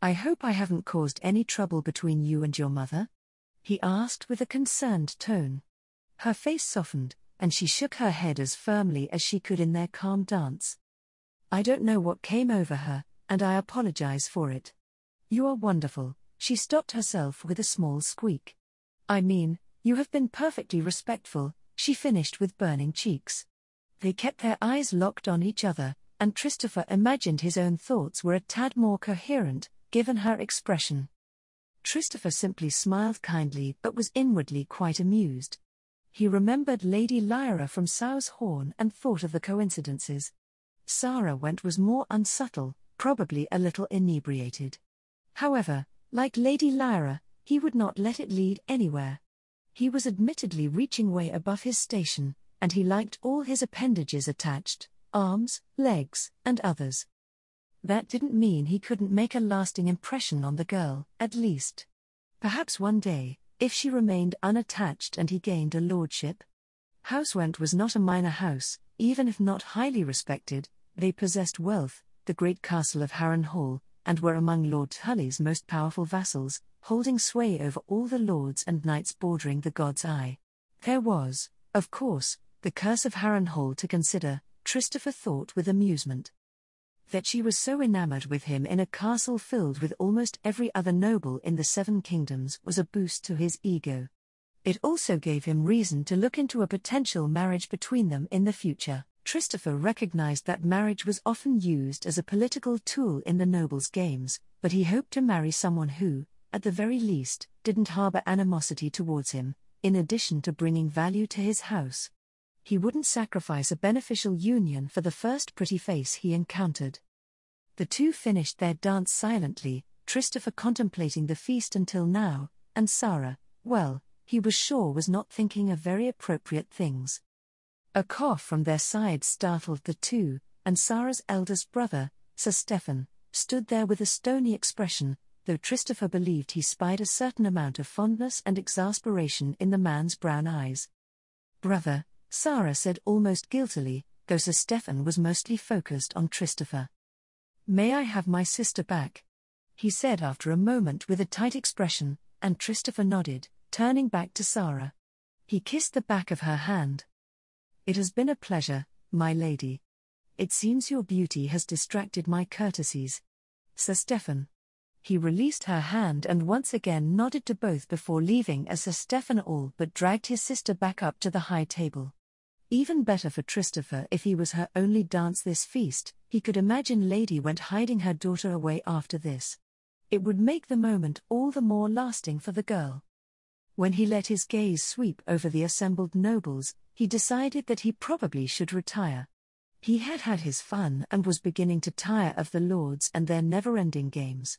"I hope I haven't caused any trouble between you and your mother?" he asked with a concerned tone. Her face softened, and she shook her head as firmly as she could in their calm dance. "I don't know what came over her, and I apologize for it. You are wonderful." She stopped herself with a small squeak. "I mean, you have been perfectly respectful," she finished with burning cheeks. They kept their eyes locked on each other, and Christopher imagined his own thoughts were a tad more coherent, given her expression. Christopher simply smiled kindly but was inwardly quite amused. He remembered Lady Lyra from Sow's Horn and thought of the coincidences. Sarah Went was more unsubtle, probably a little inebriated. However, like Lady Lyra, he would not let it lead anywhere. He was admittedly reaching way above his station, and he liked all his appendages attached, arms, legs, and others. That didn't mean he couldn't make a lasting impression on the girl, at least. Perhaps one day, if she remained unattached and he gained a lordship. House Went was not a minor house, even if not highly respected. They possessed wealth, the great castle of Harrenhal, and were among Lord Tully's most powerful vassals, holding sway over all the lords and knights bordering the God's Eye. There was, of course, the curse of Harrenhal to consider, Christopher thought with amusement. That she was so enamored with him in a castle filled with almost every other noble in the Seven Kingdoms was a boost to his ego. It also gave him reason to look into a potential marriage between them in the future. Christopher recognized that marriage was often used as a political tool in the nobles' games, but he hoped to marry someone who, at the very least, didn't harbor animosity towards him, in addition to bringing value to his house. He wouldn't sacrifice a beneficial union for the first pretty face he encountered. The two finished their dance silently, Christopher contemplating the feast until now, and Sarah, well, he was sure was not thinking of very appropriate things. A cough from their side startled the two, and Sarah's eldest brother, Sir Stephen, stood there with a stony expression, though Christopher believed he spied a certain amount of fondness and exasperation in the man's brown eyes. "Brother," Sarah said almost guiltily, though Sir Stephen was mostly focused on Christopher. "May I have my sister back?" he said after a moment with a tight expression, and Christopher nodded, turning back to Sarah. He kissed the back of her hand. "It has been a pleasure, my lady. It seems your beauty has distracted my courtesies. Sir Stephen." He released her hand and once again nodded to both before leaving as Sir Stephen all but dragged his sister back up to the high table. Even better for Christopher if he was her only dance this feast. He could imagine Lady went hiding her daughter away after this. It would make the moment all the more lasting for the girl. When he let his gaze sweep over the assembled nobles, he decided that he probably should retire. He had had his fun and was beginning to tire of the lords and their never-ending games.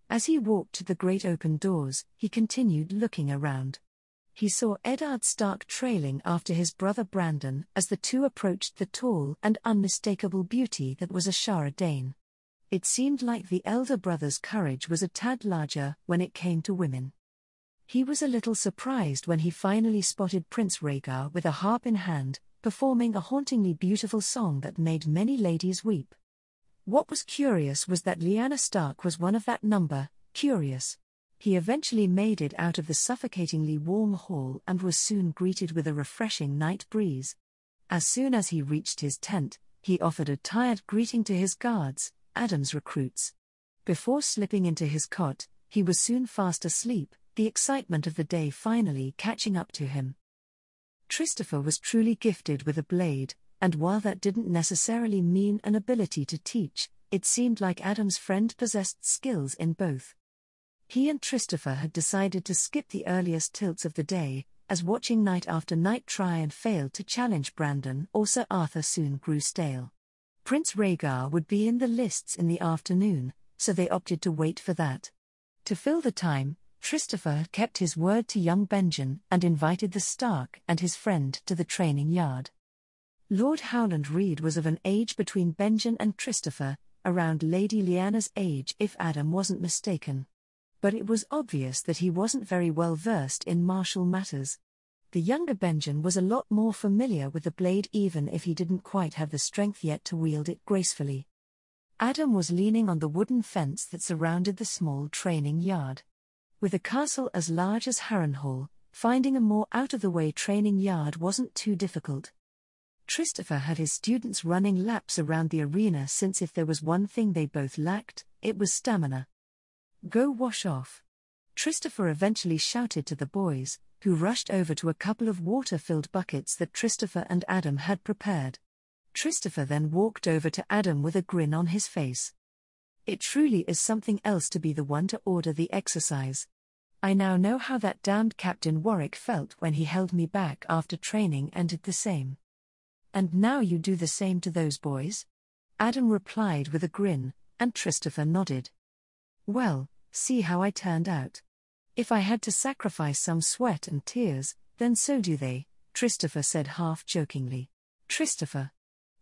As he walked to the great open doors, he continued looking around. He saw Eddard Stark trailing after his brother Brandon as the two approached the tall and unmistakable beauty that was Ashara Dane. It seemed like the elder brother's courage was a tad larger when it came to women. He was a little surprised when he finally spotted Prince Rhaegar with a harp in hand, performing a hauntingly beautiful song that made many ladies weep. What was curious was that Lyanna Stark was one of that number. Curious. He eventually made it out of the suffocatingly warm hall and was soon greeted with a refreshing night breeze. As soon as he reached his tent, he offered a tired greeting to his guards, Adam's recruits. Before slipping into his cot, he was soon fast asleep, the excitement of the day finally catching up to him. Christopher was truly gifted with a blade, and while that didn't necessarily mean an ability to teach, it seemed like Adam's friend possessed skills in both. He and Christopher had decided to skip the earliest tilts of the day, as watching night after night try and fail to challenge Brandon or Sir Arthur soon grew stale. Prince Rhaegar would be in the lists in the afternoon, so they opted to wait for that. To fill the time, Christopher had kept his word to young Benjen and invited the Stark and his friend to the training yard. Lord Howland Reed was of an age between Benjen and Christopher, around Lady Lyanna's age if Adam wasn't mistaken. But it was obvious that he wasn't very well versed in martial matters. The younger Benjen was a lot more familiar with the blade even if he didn't quite have the strength yet to wield it gracefully. Adam was leaning on the wooden fence that surrounded the small training yard. With a castle as large as Harrenhal, finding a more out-of-the-way training yard wasn't too difficult. Christopher had his students running laps around the arena since if there was one thing they both lacked, it was stamina. "Go wash off," Christopher eventually shouted to the boys, who rushed over to a couple of water-filled buckets that Christopher and Adam had prepared. Christopher then walked over to Adam with a grin on his face. "It truly is something else to be the one to order the exercise. I now know how that damned Captain Warwick felt when he held me back after training and did the same." "And now you do the same to those boys?" Adam replied with a grin, and Christopher nodded. "Well, see how I turned out. If I had to sacrifice some sweat and tears, then so do they," Christopher said half-jokingly. "Christopher."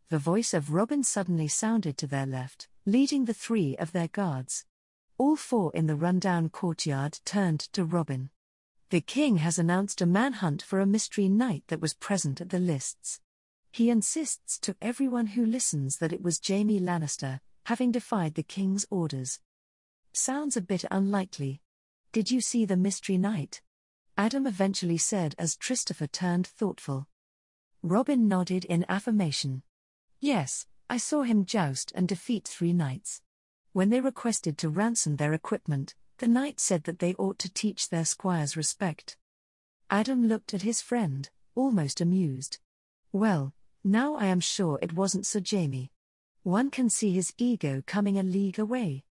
The voice of Robin suddenly sounded to their left, leading the three of their guards. All four in the rundown courtyard turned to Robin. "The king has announced a manhunt for a mystery knight that was present at the lists. He insists to everyone who listens that it was Jaime Lannister, having defied the king's orders." "Sounds a bit unlikely. Did you see the mystery knight?" Adam eventually said as Christopher turned thoughtful. Robin nodded in affirmation. "Yes, I saw him joust and defeat 3 knights. When they requested to ransom their equipment, the knight said that they ought to teach their squires respect." Adam looked at his friend, almost amused. "Well, now I am sure it wasn't Sir Jaime. One can see his ego coming a league away.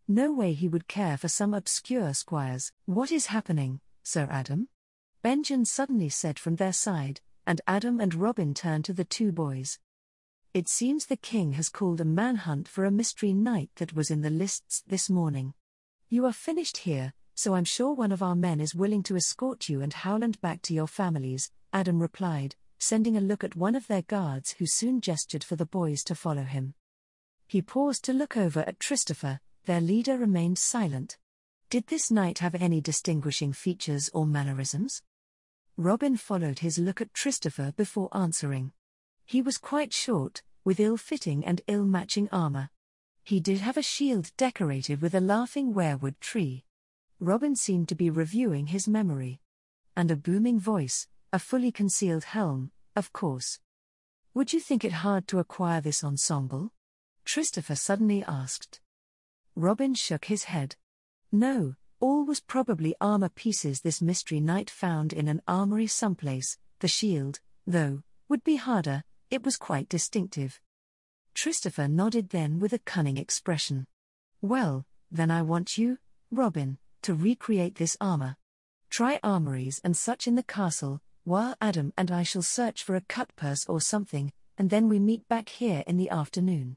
No way he would care for some obscure squires." "What is happening, Sir Adam?" Benjen suddenly said from their side, and Adam and Robin turned to the two boys. "It seems the king has called a manhunt for a mystery knight that was in the lists this morning. You are finished here, so I'm sure one of our men is willing to escort you and Howland back to your families," Adam replied, sending a look at one of their guards who soon gestured for the boys to follow him. He paused to look over at Christopher. Their leader remained silent. Did this knight have any distinguishing features or mannerisms? Robin followed his look at Christopher before answering. He was quite short, with ill-fitting and ill-matching armor. He did have a shield decorated with a laughing weirwood tree. Robin seemed to be reviewing his memory. And a booming voice, a fully concealed helm, of course. Would you think it hard to acquire this ensemble? Christopher suddenly asked. Robin shook his head. No, all was probably armor pieces this mystery knight found in an armory someplace. The shield, though, would be harder. It was quite distinctive. Christopher nodded then with a cunning expression. Well, then I want you, Robin, to recreate this armor. Try armories and such in the castle, while Adam and I shall search for a cutpurse or something, and then we meet back here in the afternoon.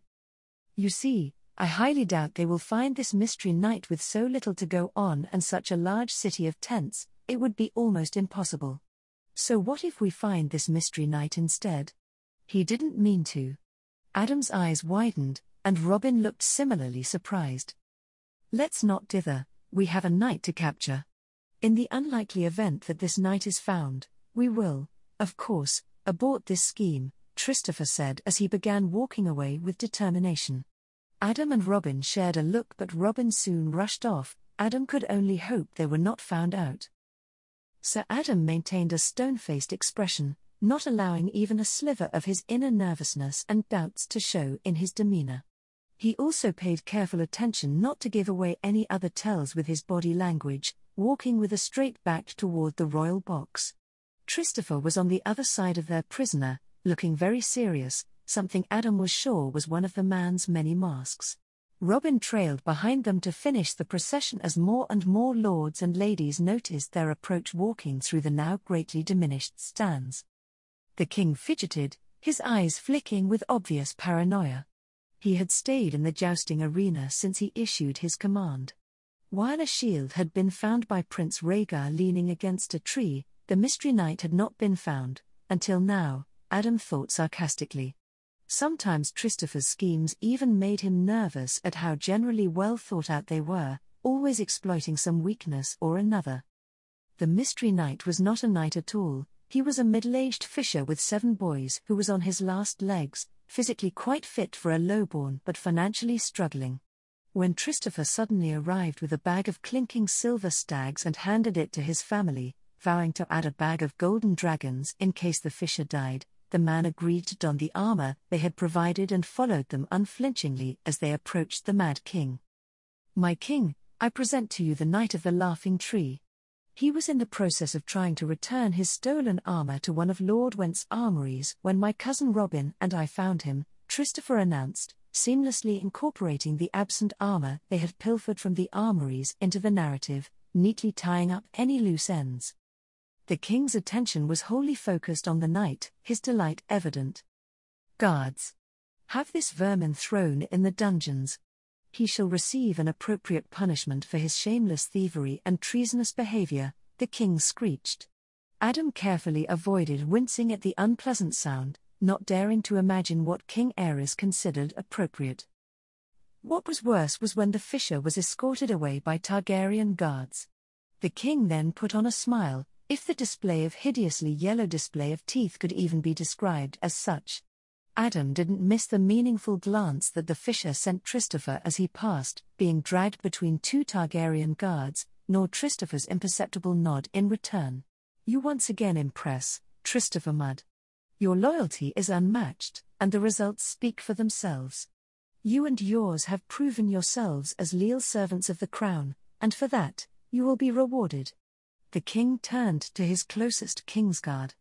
You see, I highly doubt they will find this mystery knight with so little to go on and such a large city of tents. It would be almost impossible. So what if we find this mystery knight instead? He didn't mean to. Adam's eyes widened, and Robin looked similarly surprised. Let's not dither, we have a knight to capture. In the unlikely event that this knight is found, we will, of course, abort this scheme, Christopher said as he began walking away with determination. Adam and Robin shared a look, but Robin soon rushed off. Adam could only hope they were not found out. Sir Adam maintained a stone-faced expression, not allowing even a sliver of his inner nervousness and doubts to show in his demeanor. He also paid careful attention not to give away any other tells with his body language, walking with a straight back toward the royal box. Christopher was on the other side of their prisoner, looking very serious, something Adam was sure was one of the man's many masks. Robin trailed behind them to finish the procession as more and more lords and ladies noticed their approach walking through the now greatly diminished stands. The king fidgeted, his eyes flicking with obvious paranoia. He had stayed in the jousting arena since he issued his command. While a shield had been found by Prince Rhaegar leaning against a tree, the mystery knight had not been found, until now, Adam thought sarcastically. Sometimes Christopher's schemes even made him nervous at how generally well thought out they were, always exploiting some weakness or another. The mystery knight was not a knight at all. He was a middle-aged fisher with 7 boys who was on his last legs, physically quite fit for a lowborn but financially struggling. When Christopher suddenly arrived with a bag of clinking silver stags and handed it to his family, vowing to add a bag of golden dragons in case the fisher died, the man agreed to don the armor they had provided and followed them unflinchingly as they approached the Mad King. My king, I present to you the Knight of the Laughing Tree. He was in the process of trying to return his stolen armor to one of Lord Went's armories when my cousin Robin and I found him, Christopher announced, seamlessly incorporating the absent armor they had pilfered from the armories into the narrative, neatly tying up any loose ends. The king's attention was wholly focused on the knight, his delight evident. Guards! Have this vermin thrown in the dungeons. He shall receive an appropriate punishment for his shameless thievery and treasonous behavior, the king screeched. Adam carefully avoided wincing at the unpleasant sound, not daring to imagine what King Aerys considered appropriate. What was worse was when the fisher was escorted away by Targaryen guards. The king then put on a smile, if the display of hideously yellow display of teeth could even be described as such. Adam didn't miss the meaningful glance that the fisher sent Christopher as he passed, being dragged between 2 Targaryen guards, nor Christopher's imperceptible nod in return. You once again impress, Christopher Mudd. Your loyalty is unmatched, and the results speak for themselves. You and yours have proven yourselves as leal servants of the crown, and for that, you will be rewarded. The king turned to his closest Kingsguard.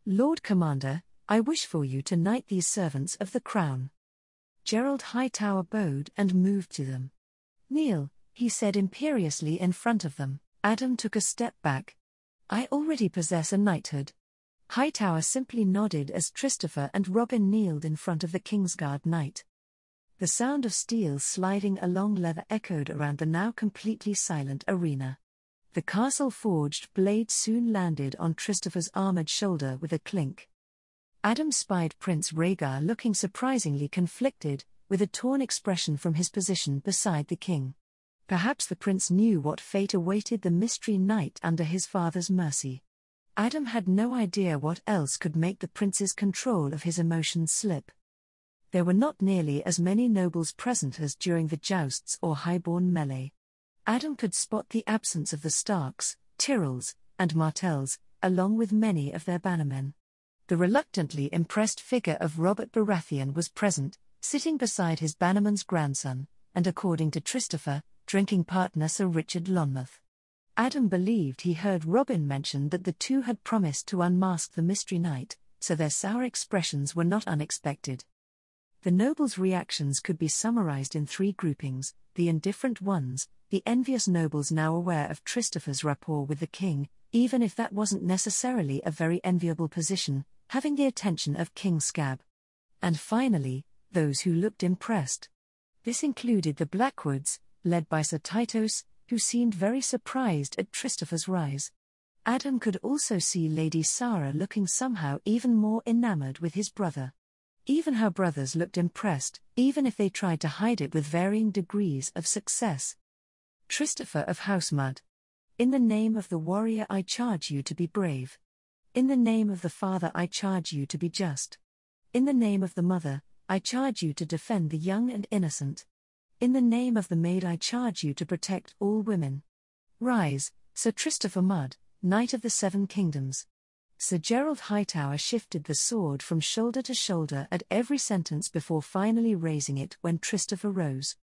Lord Commander, I wish for you to knight these servants of the crown. Gerald Hightower bowed and moved to them. Kneel, he said imperiously in front of them. Adam took a step back. I already possess a knighthood. Hightower simply nodded as Christopher and Robin kneeled in front of the Kingsguard knight. The sound of steel sliding along leather echoed around the now completely silent arena. The castle-forged blade soon landed on Christopher's armored shoulder with a clink. Adam spied Prince Rhaegar looking surprisingly conflicted, with a torn expression from his position beside the king. Perhaps the prince knew what fate awaited the mystery knight under his father's mercy. Adam had no idea what else could make the prince's control of his emotions slip. There were not nearly as many nobles present as during the jousts or highborn melee. Adam could spot the absence of the Starks, Tyrells, and Martells, along with many of their bannermen. The reluctantly impressed figure of Robert Baratheon was present, sitting beside his bannerman's grandson, and according to Christopher, drinking partner Sir Richard Lonmouth. Adam believed he heard Robin mention that the two had promised to unmask the Mystery Knight, so their sour expressions were not unexpected. The nobles' reactions could be summarized in three groupings: the indifferent ones, the envious nobles now aware of Christopher's rapport with the king, even if that wasn't necessarily a very enviable position, having the attention of King Scab. And finally, those who looked impressed. This included the Blackwoods, led by Sir Titus, who seemed very surprised at Christopher's rise. Adam could also see Lady Sarah looking somehow even more enamored with his brother. Even her brothers looked impressed, even if they tried to hide it with varying degrees of success. Christopher of House Mud. In the name of the warrior I charge you to be brave. In the name of the father I charge you to be just. In the name of the mother, I charge you to defend the young and innocent. In the name of the maid I charge you to protect all women. Rise, Sir Christopher Mudd, Knight of the Seven Kingdoms. Sir Gerald Hightower shifted the sword from shoulder to shoulder at every sentence before finally raising it when Christopher rose.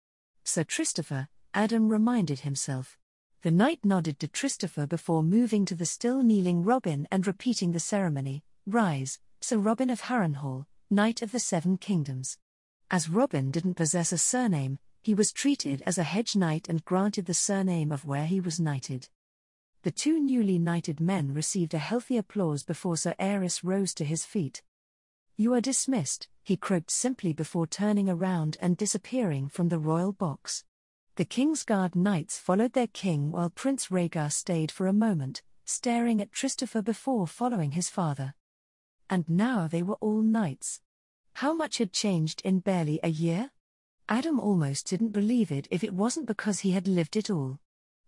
Sir Christopher, Adam reminded himself. The knight nodded to Christopher before moving to the still kneeling Robin and repeating the ceremony. Rise, Sir Robin of Harrenhal, Knight of the Seven Kingdoms. As Robin didn't possess a surname, he was treated as a hedge knight and granted the surname of where he was knighted. The two newly knighted men received a healthy applause before Sir Aerys rose to his feet. You are dismissed, he croaked simply before turning around and disappearing from the royal box. The Kingsguard knights followed their king while Prince Rhaegar stayed for a moment, staring at Christopher before following his father. And now they were all knights. How much had changed in barely a year? Adam almost didn't believe it if it wasn't because he had lived it all.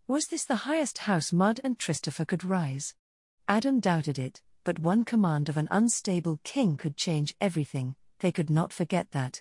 Was this the highest House Mudd and Christopher could rise? Adam doubted it, but one command of an unstable king could change everything. They could not forget that.